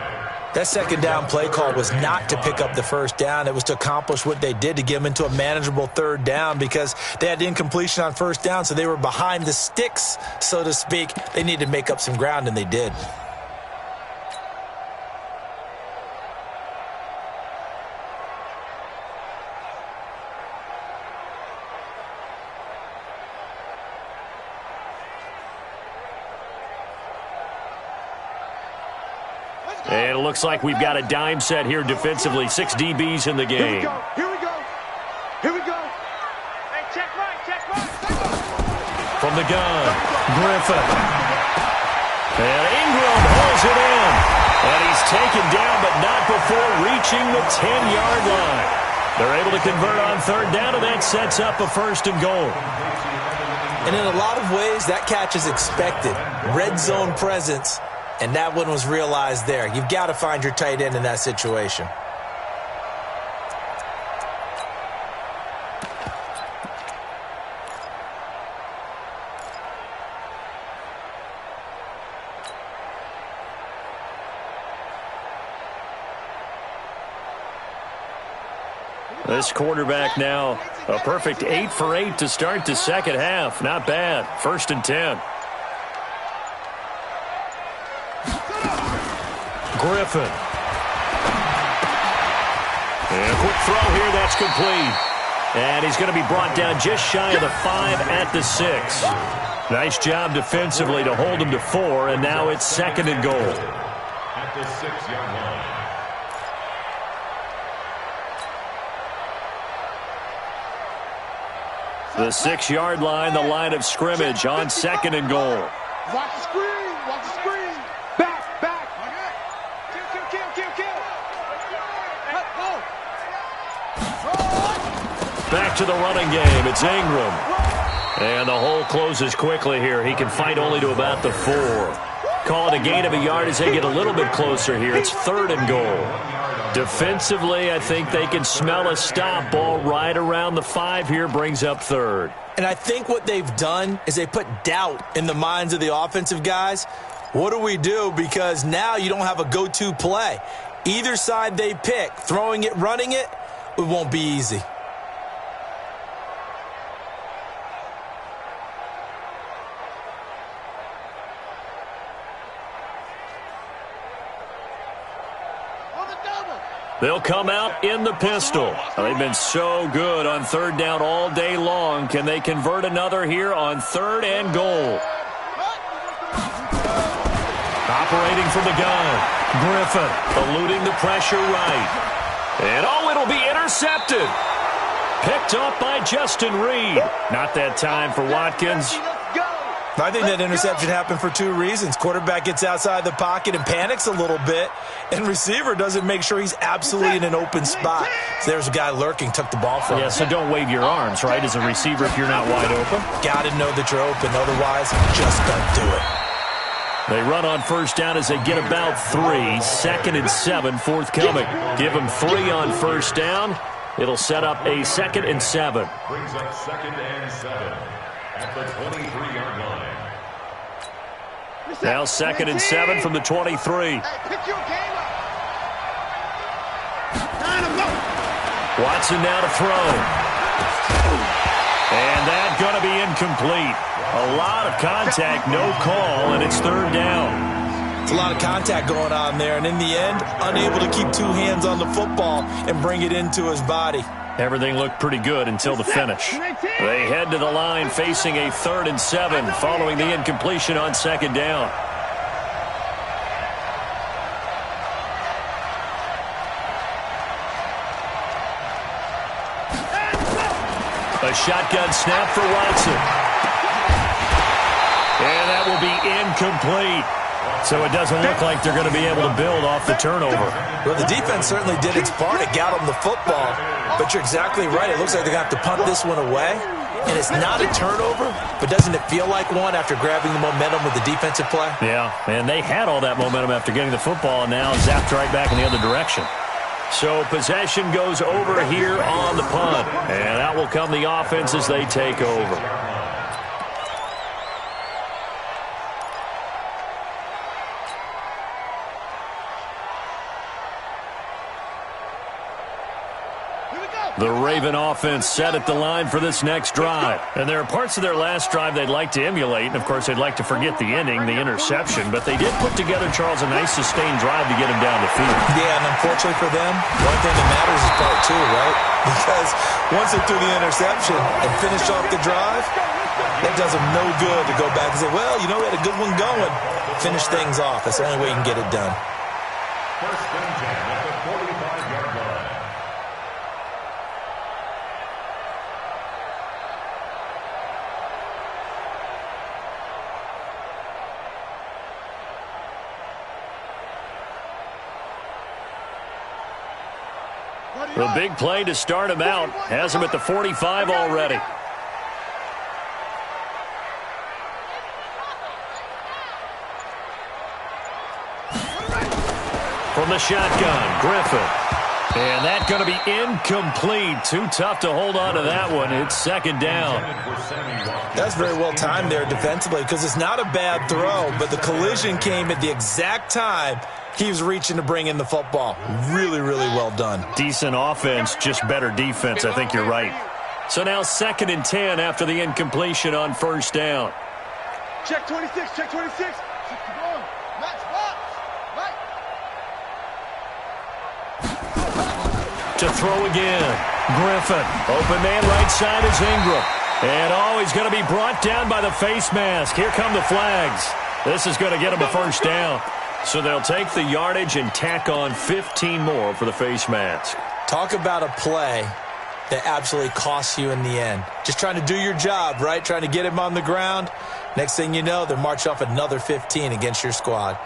That second down play call was not to pick up the first down. It was to accomplish what they did, to get them into a manageable 3rd down, because they had incompletion on 1st down, so they were behind the sticks, so to speak. They needed to make up some ground, and they did. And it looks like we've got a dime set here defensively. 6 DBs in the game. Here we go. Here we go. Hey, check right. From the gun, Griffin. And Ingram holds it in. And he's taken down, but not before reaching the 10-yard line. They're able to convert on 3rd down, and that sets up a 1st and goal. And in a lot of ways, that catch is expected. Red zone presence. And that one was realized there. You've got to find your tight end in that situation. This quarterback now, a perfect 8 for 8 to start the second half. Not bad. 1st and 10. Griffin. And a quick throw here, that's complete. And he's going to be brought down just shy of the 5 at the 6. Nice job defensively to hold him to 4, and now it's 2nd and goal. At the 6-yard line. The 6-yard line, the line of scrimmage on 2nd and goal. Watch the screen. Watch the screen. Back. Kill. Back to the running game. It's Ingram. And the hole closes quickly here. He can fight only to about the 4. Call it a gain of a yard as they get a little bit closer here. It's 3rd and goal. Defensively, I think they can smell a stop. Ball right around the 5 here, brings up 3rd. And I think what they've done is they put doubt in the minds of the offensive guys. What do we do? Because now you don't have a go-to play. Either side they pick, throwing it, running it, it won't be easy. They'll come out in the pistol. They've been so good on 3rd down all day long. Can they convert another here on 3rd and goal? Operating from the gun, Griffin eluding the pressure right. And it'll be intercepted. Picked up by Justin Reed. Not that time for Watkins. I think that interception happened for 2 reasons. Quarterback gets outside the pocket and panics a little bit, and receiver doesn't make sure he's absolutely in an open spot. So there's a guy lurking, took the ball from him. Yeah, so don't wave your arms, right, as a receiver if you're not wide open. Got to know that you're open. Otherwise, just don't do it. They run on 1st down as they get about 3. 2nd and 7 forthcoming. Give them 3 on 1st down. It'll set up a 2nd and 7. Brings up 2nd and 7 at the 23-yard line. Now 2nd and 7 from the 23. Watson now to throw. And that's going to be incomplete. A lot of contact, no call, and it's 3rd down. It's a lot of contact going on there, and in the end, unable to keep 2 hands on the football and bring it into his body. Everything looked pretty good until the finish. They head to the line facing a 3rd and 7 following the incompletion on 2nd down. A shotgun snap for Watson. And that will be incomplete. So it doesn't look like they're going to be able to build off the turnover. Well, the defense certainly did its part to got them the football. But you're exactly right. It looks like they're going to have to punt this one away. And it's not a turnover, but doesn't it feel like one after grabbing the momentum with the defensive play? Yeah, and they had all that momentum after getting the football and now zapped right back in the other direction. So possession goes over here on the punt. And that will come the offense as they take over. The Raven offense set at the line for this next drive. And there are parts of their last drive they'd like to emulate. And, of course, they'd like to forget the ending, the interception. But they did put together, Charles, a nice sustained drive to get him down the field. Yeah, and unfortunately for them, one thing that matters is part 2, right? Because once they threw the interception and finished off the drive, that does them no good to go back and say, well, you know, we had a good one going. Finish things off. That's the only way you can get it done. First and 10 at the 45-yard line. The big play to start him out has him at the 45 already. From the shotgun, Griffin. And that's going to be incomplete. Too tough to hold on to that one. It's 2nd down. That's very well timed there defensively because it's not a bad throw, but the collision came at the exact time he was reaching to bring in the football. Really, really well done. Decent offense, just better defense. I think you're right. So now 2nd and 10 after the incompletion on 1st down. Check 26, check 26. Check the ball. Match box. Right. To throw again. Griffin. Open man right side is Ingram. And he's going to be brought down by the face mask. Here come the flags. This is going to get him a 1st down. So they'll take the yardage and tack on 15 more for the face mask. Talk about a play that absolutely costs you in the end. Just trying to do your job, right? Trying to get him on the ground. Next thing you know, they're marching off another 15 against your squad.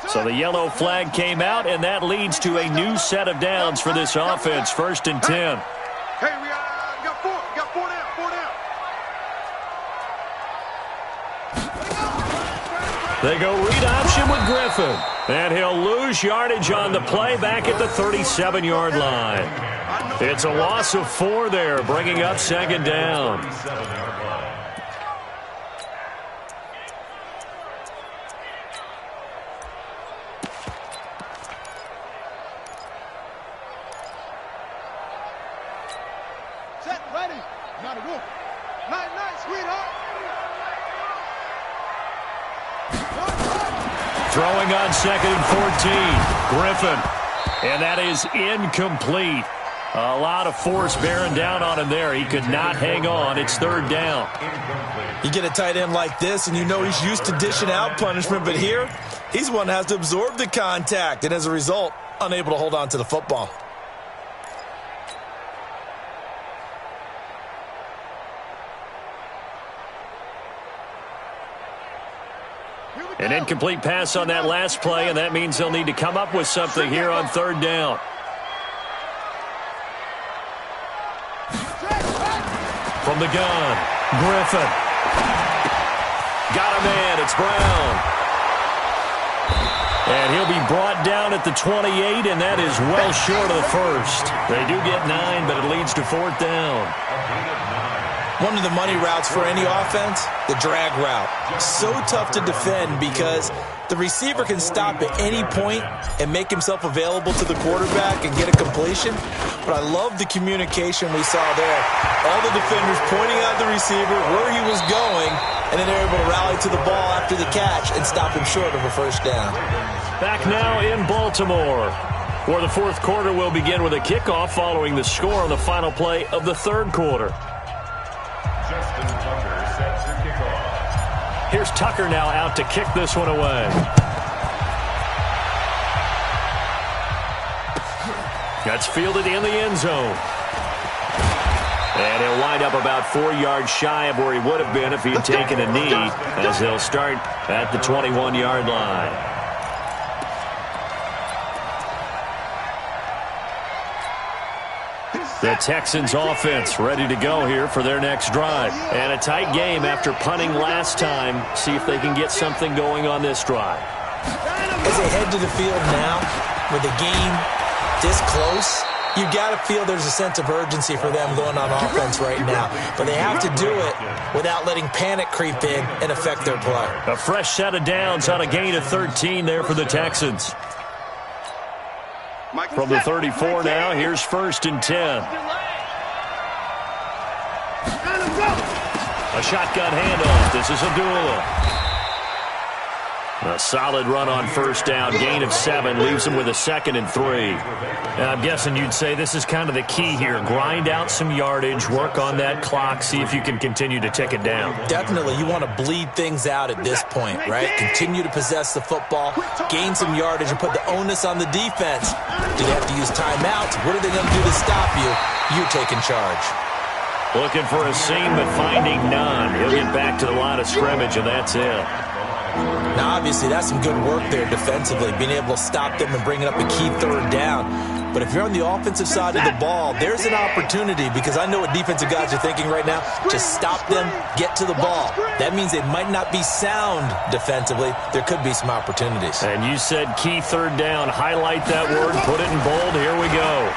So the yellow flag came out, and that leads to a new set of downs for this offense. 1st and 10. Hey, we got 4. We got 4 down. 4 down. They go read option with Griffin. And he'll lose yardage on the play back at the 37-yard line. It's a loss of 4 there, bringing up 2nd down. Set, ready. Not a roof. Night, night, sweetheart. Throwing on 2nd and 14. Griffin. And that is incomplete. A lot of force bearing down on him there. He could not hang on. It's 3rd down. You get a tight end like this, and you know he's used to dishing out punishment, but here, he's the one that has to absorb the contact, and as a result, unable to hold on to the football. An incomplete pass on that last play, and that means they'll need to come up with something here on 3rd down. From the gun, Griffin. Got a man, it's Brown. And he'll be brought down at the 28, and that is well short of the 1st. They do get 9, but it leads to 4th down. One of the money routes for any offense, the drag route. So tough to defend because the receiver can stop at any point and make himself available to the quarterback and get a completion. But I love the communication we saw there. All the defenders pointing out the receiver, where he was going, and then they're able to rally to the ball after the catch and stop him short of a 1st down. Back now in Baltimore, where the fourth quarter will begin with a kickoff following the score on the final play of the third quarter. Justin Tucker sets the kickoff. Here's Tucker now out to kick this one away. That's fielded in the end zone. And he'll wind up about 4 yards shy of where he would have been if he had taken a knee, as they'll start at the 21-yard line. The Texans offense ready to go here for their next drive. And a tight game after punting last time. See if they can get something going on this drive. As they head to the field now, with the game this close, you got to feel there's a sense of urgency for them going on offense right now. But they have to do it without letting panic creep in and affect their play. A fresh set of downs on a gain of 13 there for the Texans. From the 34 now, here's 1st and 10. A shotgun handoff. This is Abdullah. A solid run on first down. Gain of 7 leaves him with a 2nd and 3. And I'm guessing you'd say this is kind of the key here. Grind out some yardage, work on that clock, see if you can continue to tick it down. Definitely. You want to bleed things out at this point, right? Continue to possess the football, gain some yardage, and put the onus on the defense. Do they have to use timeouts? What are they going to do to stop you? You taking charge. Looking for a seam, but finding none. He'll get back to the line of scrimmage, and that's it. Now, obviously, that's some good work there defensively, being able to stop them and bringing up a key third down. But if you're on the offensive side of the ball, there's an opportunity, because I know what defensive guys are thinking right now. Just stop them, get to the ball. That means they might not be sound defensively. There could be some opportunities. And you said key third down. Highlight that word, put it in bold. Here we go.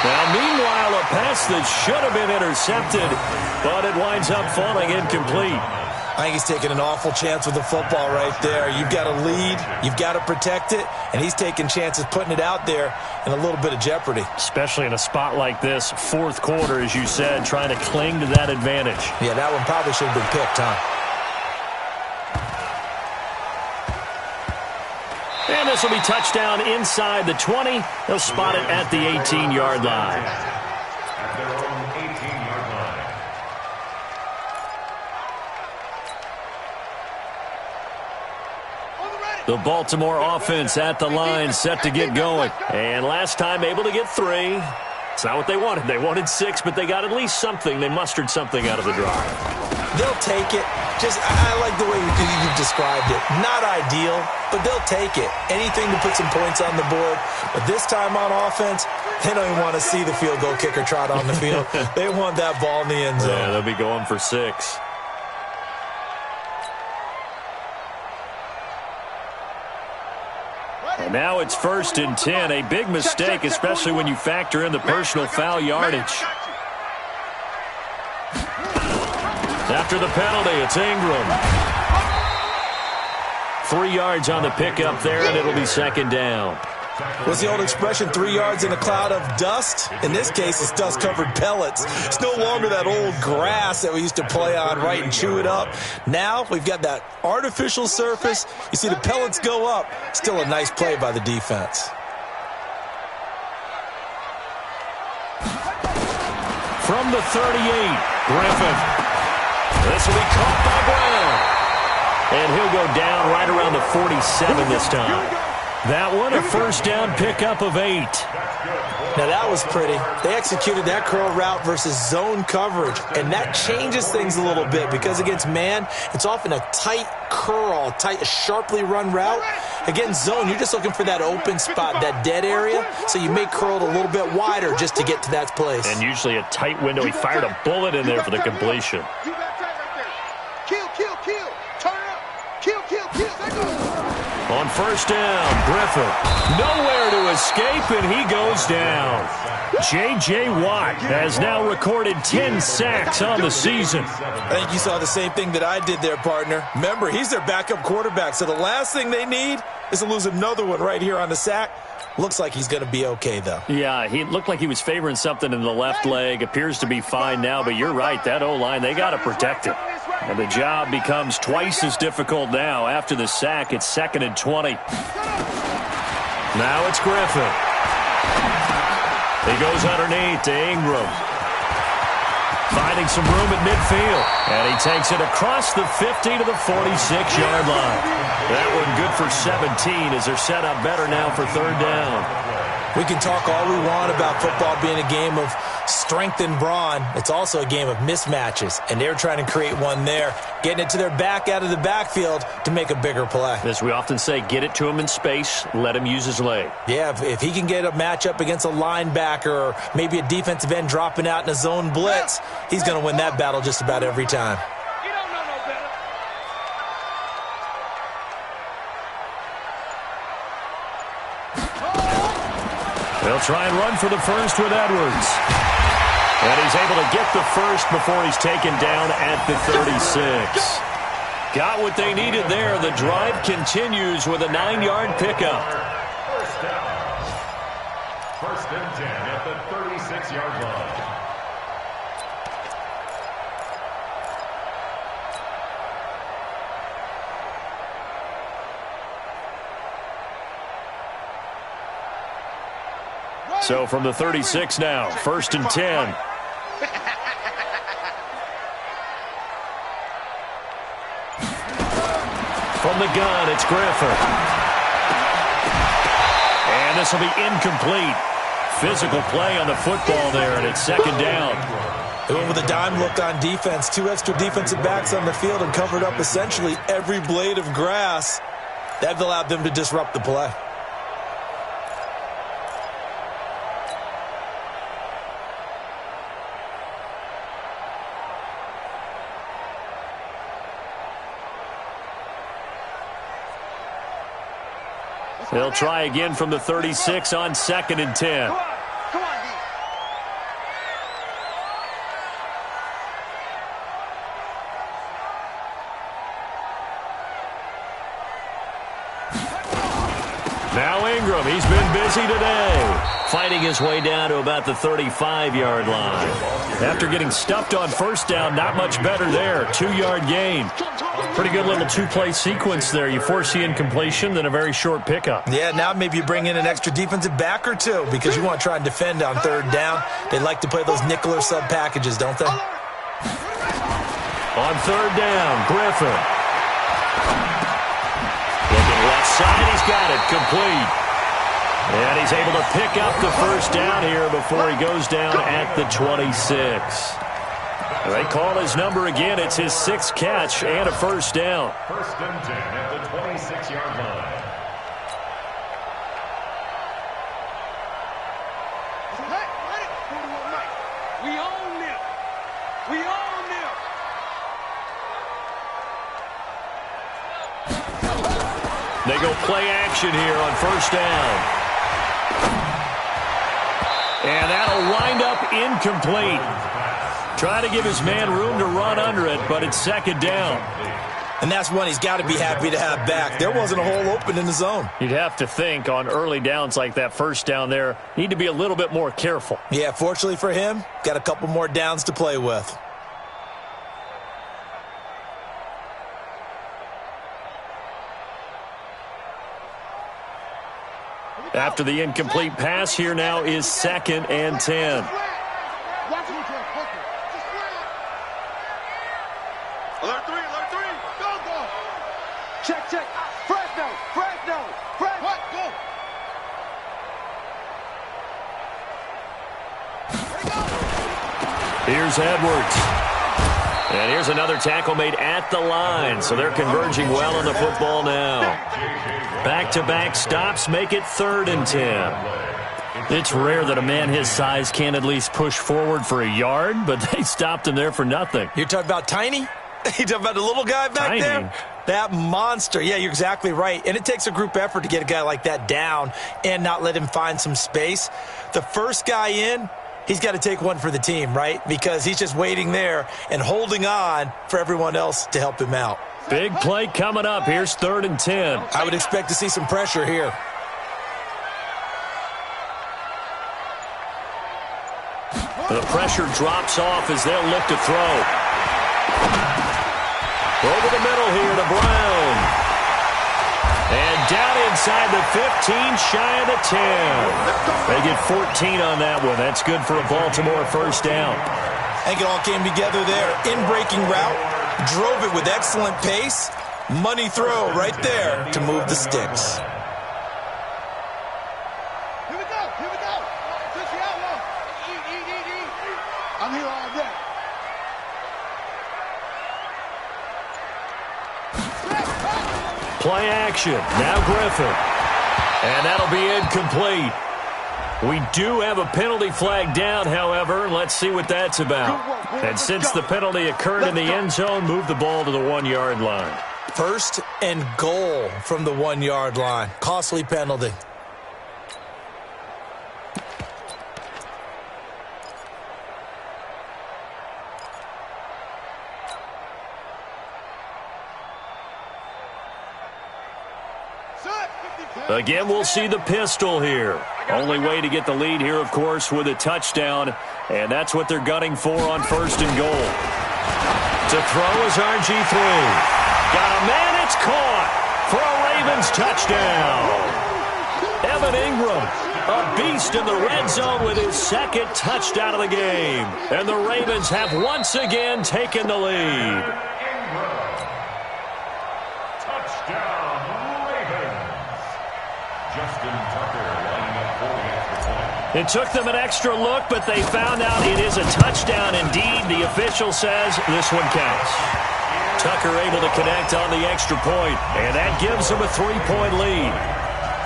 Now, meanwhile, a pass that should have been intercepted, but it winds up falling incomplete. I think he's taking an awful chance with the football right there. You've got to lead, you've got to protect it, and he's taking chances putting it out there in a little bit of jeopardy. Especially in a spot like this, fourth quarter, as you said, trying to cling to that advantage. Yeah, that one probably should have been picked, huh? And this will be touchdown inside the 20. They'll spot it at the 18-yard line. At their own 18-yard line. The Baltimore offense at the line, set to get going. And last time able to get 3. It's not what they wanted. They wanted 6, but they got at least something. They mustered something out of the drive. They'll take it. I like the way you've described it. Not ideal, but they'll take it. Anything to put some points on the board. But this time on offense, they don't even want to see the field goal kicker trot on the field. They want that ball in the end zone. Yeah, they'll be going for 6. And now it's 1st and 10. A big mistake, especially when you factor in the personal foul yardage. After the penalty, it's Ingram. 3 yards on the pickup there, and it'll be 2nd down. What's the old expression, 3 yards in a cloud of dust? In this case, it's dust-covered pellets. It's no longer that old grass that we used to play on, right, and chew it up. Now we've got that artificial surface. You see the pellets go up. Still a nice play by the defense. From the 38, Griffin. This will be caught by Brown. And he'll go down right around the 47 this time. That one, a first down pickup of 8. Now, that was pretty. They executed that curl route versus zone coverage, and that changes things a little bit because against man, it's often a tight curl, a sharply run route. Against zone, you're just looking for that open spot, that dead area, so you may curl it a little bit wider just to get to that place. And usually a tight window. He fired a bullet in there for the completion. On first down, Griffin. Nowhere to escape, and he goes down. J.J. Watt has now recorded 10 sacks on the season. I think you saw the same thing that I did there, partner. Remember, he's their backup quarterback, so the last thing they need is to lose another one right here on the sack. Looks like he's going to be okay, though. Yeah, he looked like he was favoring something in the left leg. Appears to be fine now, but you're right. That O-line, they got to protect him. And the job becomes twice as difficult now. After the sack, it's 2nd and 20. Now it's Griffin. He goes underneath to Ingram. Finding some room at midfield. And he takes it across the 50 to the 46-yard line. That one good for 17 as they're set up better now for 3rd down. We can talk all we want about football being a game of strength and brawn. It's also a game of mismatches, and they're trying to create one there, getting it to their back out of the backfield to make a bigger play. As we often say, get it to him in space, let him use his leg. Yeah, if he can get a matchup against a linebacker or maybe a defensive end dropping out in a zone blitz, he's going to win that battle just about every time. They'll try and run for the first with Edwards. And he's able to get the first before he's taken down at the 36. Got what they needed there. The drive continues with a 9-yard pickup. First down. 1st and 10 at the 36-yard line. So from the 36 now, 1st and 10. From the gun, it's Griffin. And this will be incomplete. Physical play on the football there, and it's 2nd down. They went with a dime look on defense. 2 extra defensive backs on the field and covered up essentially every blade of grass. That allowed them to disrupt the play. They'll try again from the 36 on 2nd and 10. Come on, D. Now Ingram, he's been busy today. Fighting his way down to about the 35-yard line. After getting stuffed on 1st down, not much better there. 2-yard gain. Pretty good little 2-play sequence there. You force the incompletion, then a very short pickup. Yeah, now maybe you bring in an extra defensive back or 2 because you want to try and defend on 3rd down. They like to play those nickel or sub packages, don't they? On 3rd down, Griffin. Looking left side, he's got it, complete. And he's able to pick up the 1st down here before he goes down at the 26. They call his number again. It's his 6th catch and a 1st down. 1st and 10 at the 26-yard line. We own them. We own them. They go play action here on 1st down. And that'll wind up incomplete. Trying to give his man room to run under it, but it's 2nd down. And that's one he's got to be happy to have back. There wasn't a hole open in the zone. You'd have to think on early downs like that 1st down there, need to be a little bit more careful. Yeah, fortunately for him, got a couple more downs to play with. After the incomplete pass, here now is 2nd and 10. Alert 3, alert 3. Go, go. Check, check. Fresno, Fresno, Fresno. What? Go. Here's Edwards. And here's another tackle made at the line. So they're converging well on the football now. Back-to-back stops make it 3rd and 10. It's rare that a man his size can't at least push forward for a yard, but they stopped him there for nothing. You're talking about tiny? You're talking about the little guy back Tiny. there? That monster. Yeah, you're exactly right. And it takes a group effort to get a guy like that down and not let him find some space. The first guy in, he's got to take one for the team, right? Because he's just waiting there and holding on for everyone else to help him out. Big play coming up. Here's 3rd and 10. I would expect to see some pressure here. The pressure drops off as they'll look to throw. the middle here to Brown. And down inside the 15, shy of the 10. They get 14 on that one. That's good for a Baltimore first down. I think it all came together there. In-breaking route, drove it with excellent pace. Money throw right there to move the sticks. Here we go. Since the outlaw. Eat. I'm here all day. Play action. Now Griffin. And that'll be incomplete. We do have a penalty flag down, however. Let's see what that's about. And since the penalty occurred in the end zone, move the ball to the 1-yard line. First and goal from the 1-yard line. Costly penalty. Again, we'll see the pistol here. Only way to get the lead here, of course, with a touchdown. And that's what they're gunning for on first and goal. To throw is RG3. Got a man, it's caught for a Ravens touchdown. Evan Ingram, a beast in the red zone with his second touchdown of the game. And the Ravens have once again taken the lead. Touchdown, Ravens. Justin Tucker lining up for the extra point. It took them an extra look, but they found out it is a touchdown indeed. The official says this one counts. Tucker able to connect on the extra point, and that gives them a 3-point lead.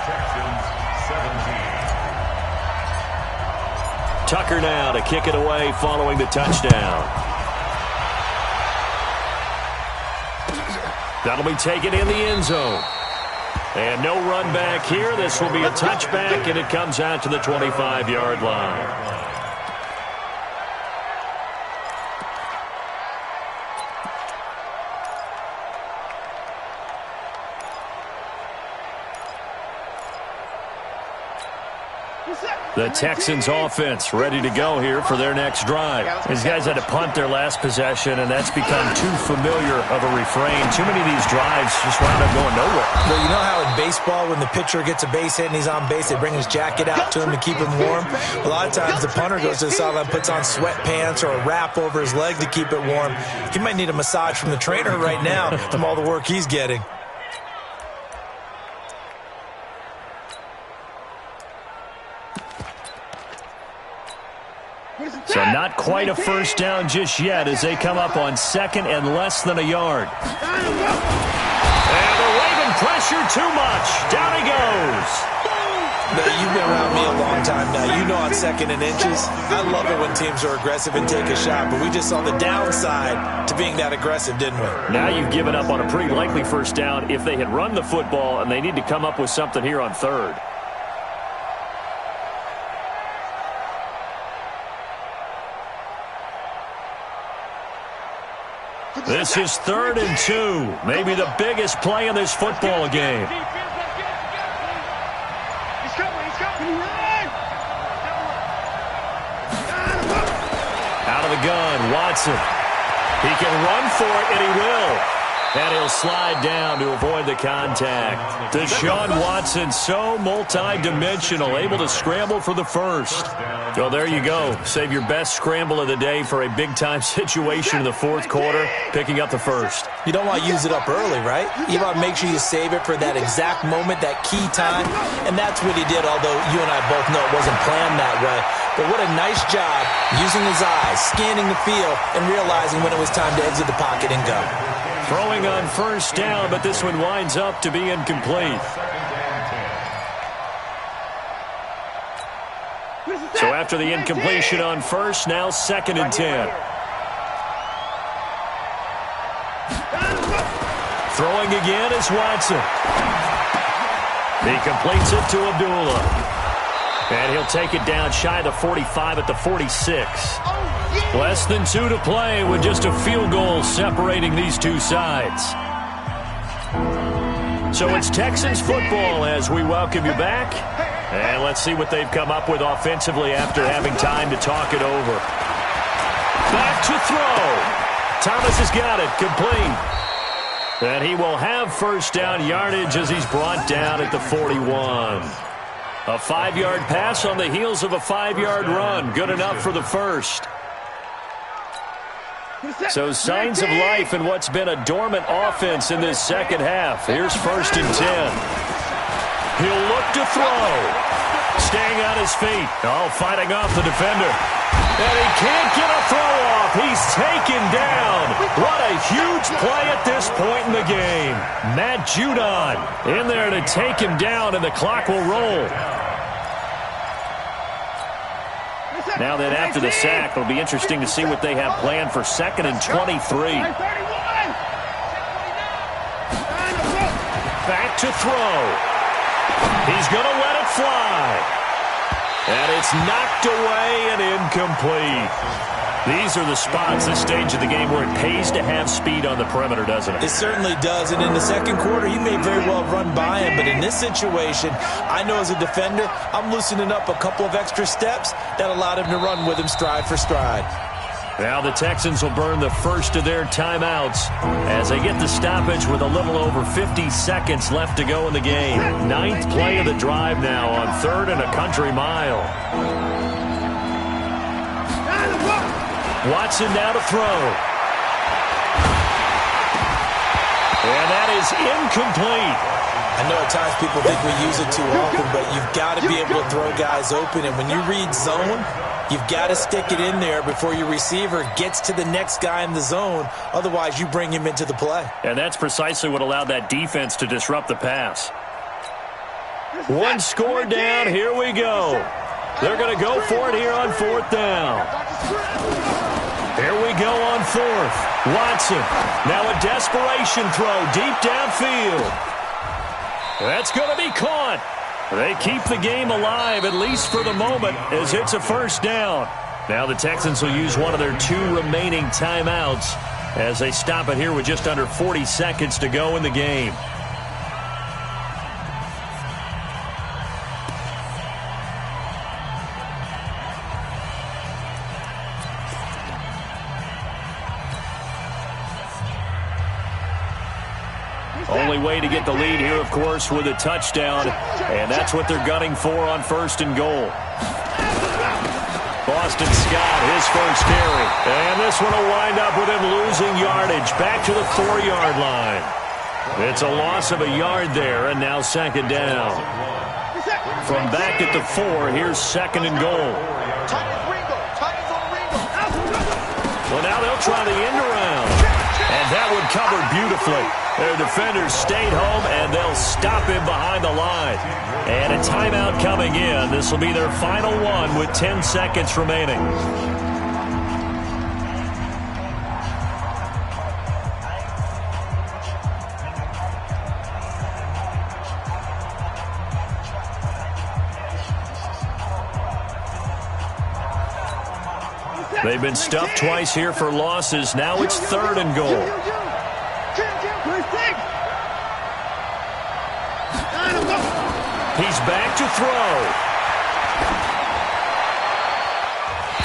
Texans 17. Tucker now to kick it away following the touchdown. That'll be taken in the end zone. And no run back here. This will be a touchback, and it comes out to the 25-yard line. The Texans offense ready to go here for their next drive. These guys had to punt their last possession, and that's become too familiar of a refrain. Too many of these drives just wound up going nowhere. Well, you know how in baseball when the pitcher gets a base hit and he's on base, they bring his jacket out to him to keep him warm? A lot of times the punter goes to the sideline, puts on sweatpants or a wrap over his leg to keep it warm. He might need a massage from the trainer right now from all the work he's getting. So not quite a first down just yet as they come up on second and less than a yard. And the Raven pressure too much. Down he goes. Now, you've been around me a long time now. You know on second and inches, I love it when teams are aggressive and take a shot, but we just saw the downside to being that aggressive, didn't we? Now you've given up on a pretty likely first down if they had run the football, and they need to come up with something here on third. This is 3rd and 2. Maybe the biggest play in this football game. Out of the gun, Watson. He can run for it, and he will. And he'll slide down to avoid the contact. Deshaun Watson, so multi-dimensional, able to scramble for the first. Well, there you go. Save your best scramble of the day for a big-time situation in the fourth quarter, picking up the first. You don't want to use it up early, right? You want to make sure you save it for that exact moment, that key time. And that's what he did, although you and I both know it wasn't planned that way. But what a nice job using his eyes, scanning the field, and realizing when it was time to exit the pocket and go. Throwing on first down, but this one winds up to be incomplete. So after the incompletion on first, now 2nd and 10. Throwing again is Watson. He completes it to Abdullah. And he'll take it down shy of the 45 at the 46. Less than 2 to play with just a field goal separating these two sides. So it's Texans football as we welcome you back. And let's see what they've come up with offensively after having time to talk it over. Back to throw. Thomas has got it. Complete. And he will have first down yardage as he's brought down at the 41. A 5-yard pass on the heels of a 5-yard run. Good enough for the first. So signs of life in what's been a dormant offense in this second half. Here's 1st and 10. He'll look to throw. Staying on his feet. Oh, fighting off the defender. And he can't get a throw off. He's taken down. What a huge play at this point in the game. Matt Judon in there to take him down, and the clock will roll. Now that after the sack, it'll be interesting to see what they have planned for 2nd and 23. Back to throw. He's going to let it fly. And it's knocked away and incomplete. These are the spots, this stage of the game, where it pays to have speed on the perimeter, doesn't it? It certainly does. And in the second quarter, he may very well run by him. But in this situation, I know as a defender, I'm loosening up a couple of extra steps that allowed him to run with him stride for stride. Now the Texans will burn the first of their timeouts as they get the stoppage with a little over 50 seconds left to go in the game. 9th play of the drive now on 3rd and a country mile. Watson now to throw. And that is incomplete. I know at times people think we use it too often, but you've got to be able to throw guys open. And when you read zone, you've got to stick it in there before your receiver gets to the next guy in the zone. Otherwise, you bring him into the play. And that's precisely what allowed that defense to disrupt the pass. One score down. Here we go. They're going to go for it here on 4th down. Here we go on 4th. Watson. Now a desperation throw deep downfield. That's going to be caught. They keep the game alive, at least for the moment, as it's a 1st down. Now the Texans will use one of their 2 remaining timeouts as they stop it here with just under 40 seconds to go in the game. Only way to get the lead here, of course, with a touchdown, and that's what they're gunning for on 1st and goal. Boston Scott, his first carry, and this one will wind up with him losing yardage back to the 4-yard line. It's a loss of a yard there, and now 2nd down. From back at the 4, here's 2nd and goal. Well, now they'll try the end around, and that one covered beautifully. Their defenders stayed home, and they'll stop him behind the line. And a timeout coming in. This will be their final one with 10 seconds remaining. They've been stuffed twice here for losses. Now it's 3rd and goal. He's back to throw.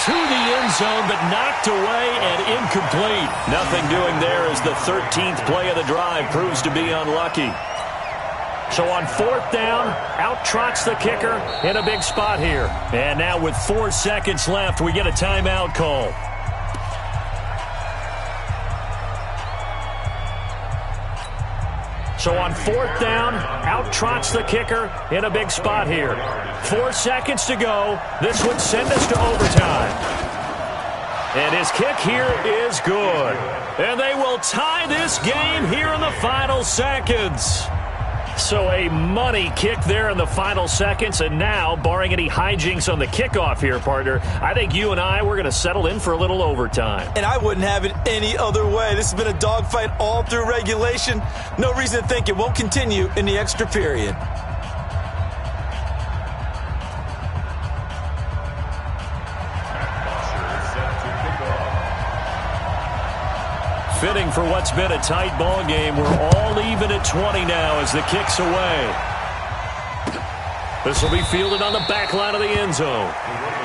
To the end zone, but knocked away and incomplete. Nothing doing there as the 13th play of the drive proves to be unlucky. So on 4th down, out trots the kicker in a big spot here. And now with 4 seconds left, we get a timeout call. So on 4th down, out trots the kicker in a big spot here. 4 seconds to go. This would send us to overtime. And his kick here is good. And they will tie this game here in the final seconds. So a money kick there in the final seconds. And now, barring any hijinks on the kickoff here, partner, I think you and I, we're going to settle in for a little overtime. And I wouldn't have it any other way. This has been a dogfight all through regulation. No reason to think it won't continue in the extra period. Fitting for what's been a tight ball game. We're all even at 20 now as the kick's away. This will be fielded on the back line of the end zone.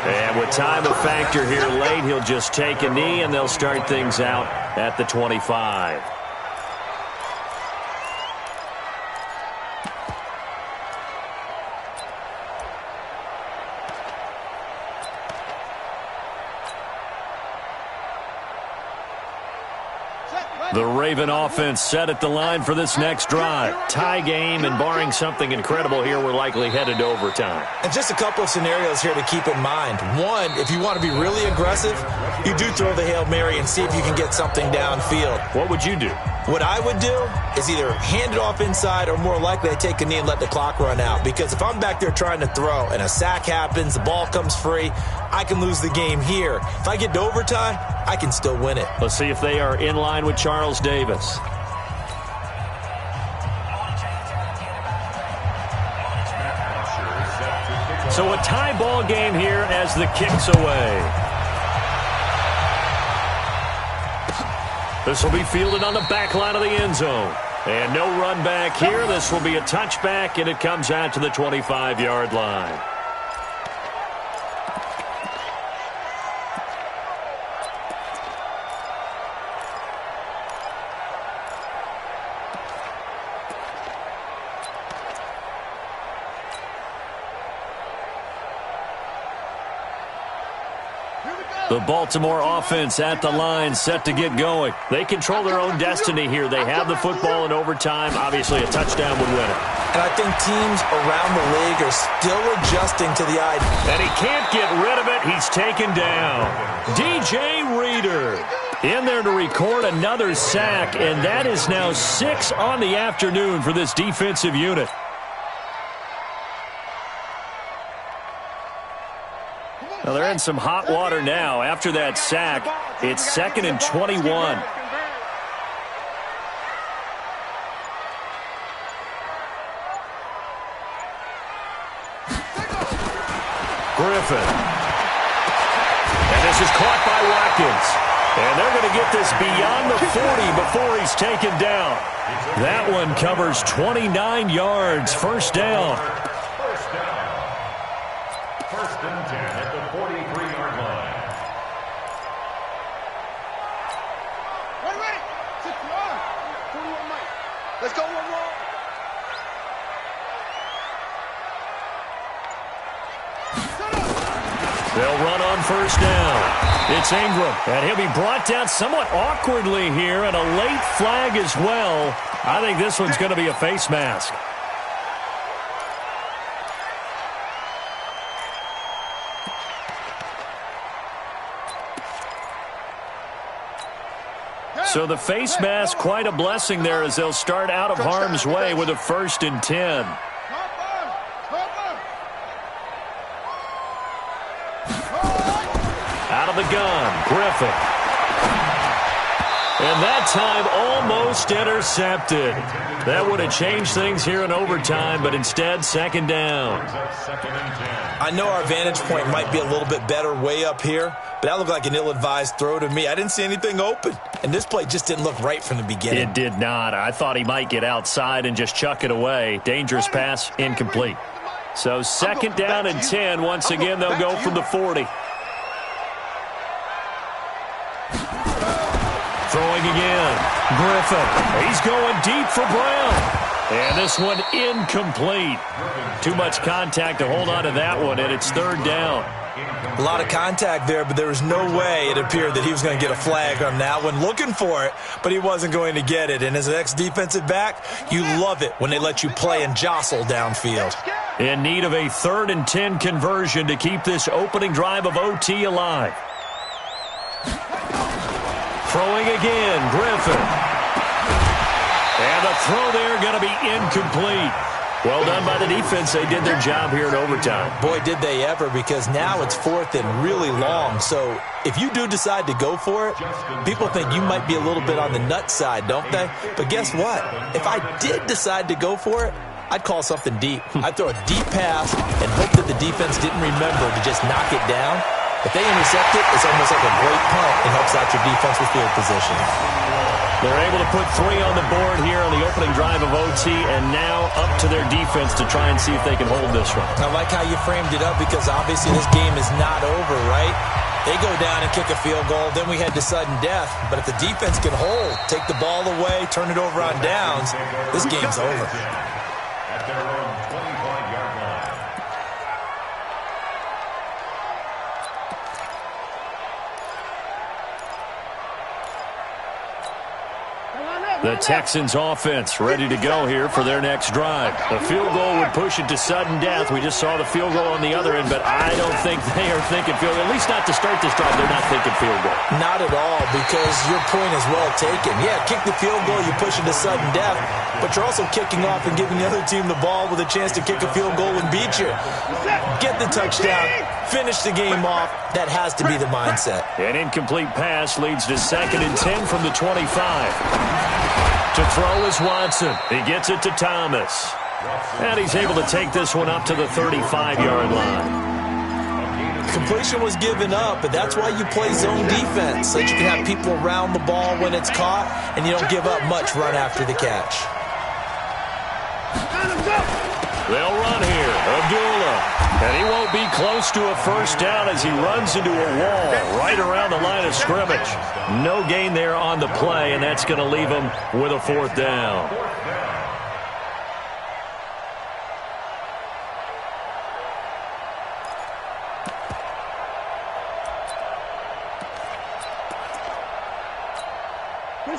And with time a factor here late, he'll just take a knee, and they'll start things out at the 25. The Raven offense set at the line for this next drive. Tie game, and barring something incredible here, we're likely headed to overtime. And just a couple of scenarios here to keep in mind. One, if you want to be really aggressive, you do throw the Hail Mary and see if you can get something downfield. What would you do? What I would do is either hand it off inside or more likely I take a knee and let the clock run out. Because if I'm back there trying to throw and a sack happens, the ball comes free, I can lose the game here. If I get to overtime, I can still win it. Let's see if they are in line with Charles Davis. So a tie ball game here as the kick's away. This will be fielded on the back line of the end zone. And no run back here. This will be a touchback, and it comes out to the 25-yard line. The Baltimore offense at the line, set to get going. They control their own destiny here. They have the football in overtime. Obviously, a touchdown would win it. And I think teams around the league are still adjusting to the idea. And he can't get rid of it. He's taken down. DJ Reader in there to record another sack, and that is now 6 on the afternoon for this defensive unit. Well, they're in some hot water now. After that sack, it's 2nd and 21. Griffin. And this is caught by Watkins. And they're going to get this beyond the 40 before he's taken down. That one covers 29 yards. First down. First and 10 at the 43-yard line. Ready. 6-yard. 41 Mike. Let's go one more. They'll run on first down. It's Ingram, and he'll be brought down somewhat awkwardly here, and a late flag as well. I think this one's going to be a face mask. So the face mask, quite a blessing there as they'll start out of harm's way with a 1st and 10. Out of the gun, Griffin. And that time almost intercepted. That would have changed things here in overtime, but instead 2nd down. I know our vantage point might be a little bit better way up here, but that looked like an ill-advised throw to me. I didn't see anything open, and this play just didn't look right from the beginning. It did not. I thought he might get outside and just chuck it away. Dangerous pass, incomplete. So 2nd down and 10. Once again, they'll go from the 40. Throwing again. Griffin. He's going deep for Brown. And this one incomplete. Too much contact to hold on to that one, and it's 3rd down. A lot of contact there, but there was no way it appeared that he was going to get a flag on that one. Looking for it, but he wasn't going to get it. And as an ex-defensive back, you love it when they let you play and jostle downfield. In need of a 3rd and 10 conversion to keep this opening drive of OT alive. Throwing again, Griffin. And the throw there going to be incomplete. Well done by the defense. They did their job here in overtime. Boy, did they ever, because now it's 4th and really long. So if you do decide to go for it, people think you might be a little bit on the nut side, don't they? But guess what? If I did decide to go for it, I'd call something deep. I'd throw a deep pass and hope that the defense didn't remember to just knock it down. If they intercept it, it's almost like a great punt and helps out your defense with field position. They're able to put 3 on the board here on the opening drive of OT, and now up to their defense to try and see if they can hold this one. I like how you framed it up, because obviously this game is not over, right? They go down and kick a field goal, then we head to sudden death. But if the defense can hold, take the ball away, turn it over on downs, this game's over. At their own 25-yard line. The Texans offense ready to go here for their next drive. The field goal would push it to sudden death. We just saw the field goal on the other end, but I don't think they are thinking field goal. At least not to start this drive. They're not thinking field goal. Not at all, because your point is well taken. Yeah, kick the field goal, you push it to sudden death, but you're also kicking off and giving the other team the ball with a chance to kick a field goal and beat you. Get the touchdown, finish the game off. That has to be the mindset. An incomplete pass leads to 2nd and 10 from the 25. To throw is Watson. He gets it to Thomas. And he's able to take this one up to the 35-yard line. Completion was given up, but that's why you play zone defense, so that you can have people around the ball when it's caught, and you don't give up much run after the catch. They'll run here. Abdullah. And he won't be close to a first down as he runs into a wall right around the line of scrimmage. No gain there on the play, and that's going to leave him with a 4th down.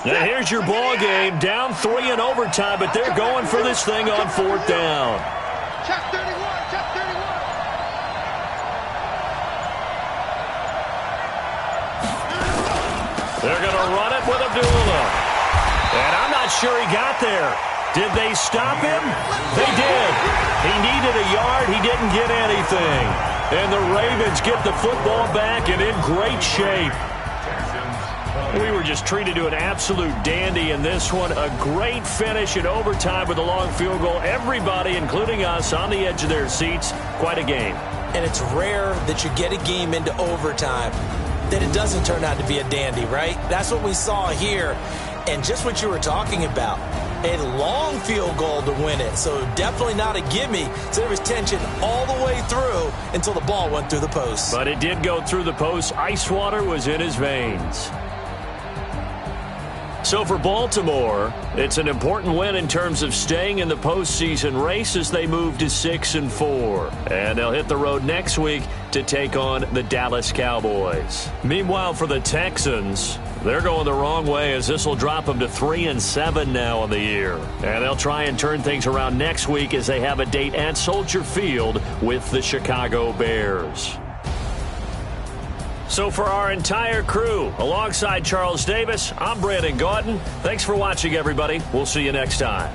Now here's your ball game. Down 3 in overtime, but they're going for this thing on 4th down. Check 31, check 31. They're going to run it with Abdullah. And I'm not sure he got there. Did they stop him? They did. He needed a yard. He didn't get anything. And the Ravens get the football back and in great shape. We were just treated to an absolute dandy in this one. A great finish in overtime with a long field goal. Everybody, including us, on the edge of their seats. Quite a game. And it's rare that you get a game into overtime that it doesn't turn out to be a dandy, right? That's what we saw here. And just what you were talking about, a long field goal to win it. So definitely not a gimme. So there was tension all the way through until the ball went through the post. But it did go through the post. Ice water was in his veins. So for Baltimore, it's an important win in terms of staying in the postseason race as they move to 6-4. And they'll hit the road next week to take on the Dallas Cowboys. Meanwhile, for the Texans, they're going the wrong way as this will drop them to 3-7 now on the year. And they'll try and turn things around next week as they have a date at Soldier Field with the Chicago Bears. So for our entire crew, alongside Charles Davis, I'm Brandon Gaudin. Thanks for watching, everybody. We'll see you next time.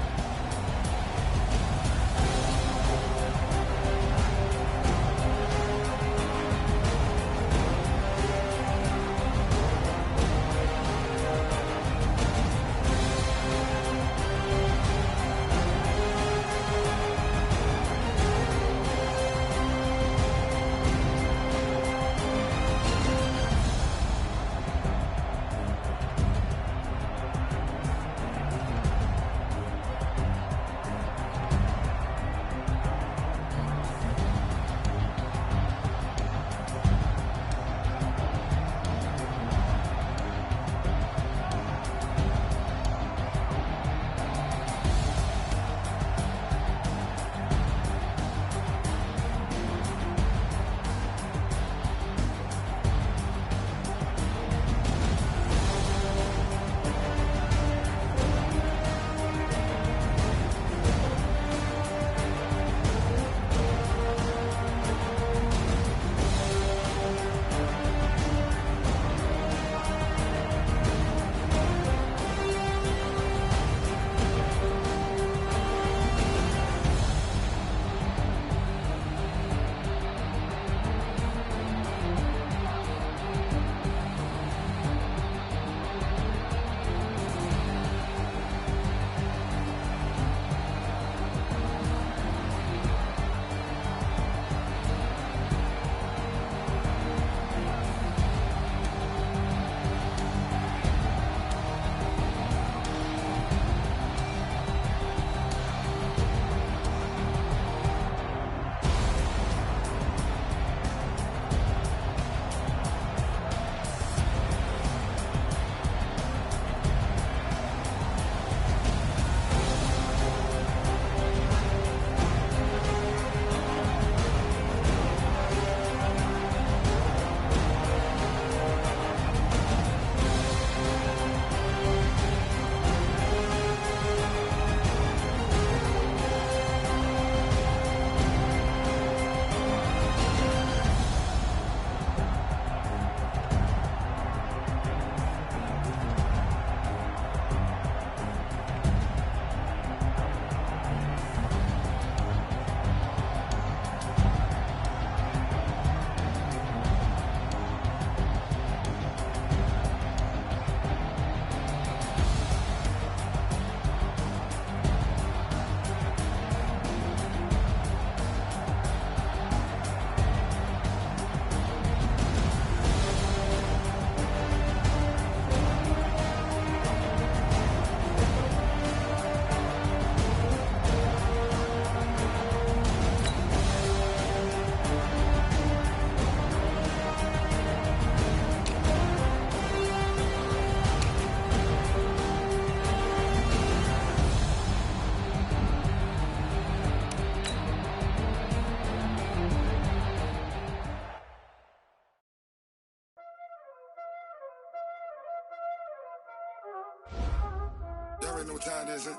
already know what time it is, huh?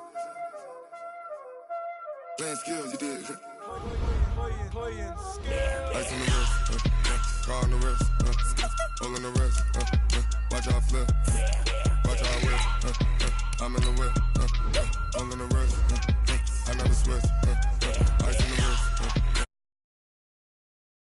Playing skills, you did. Playing skills. Ice on the wrist, car on the wrist, hole in the wrist, watch how I flip, watch how I whip, I'm in the whip, hole in the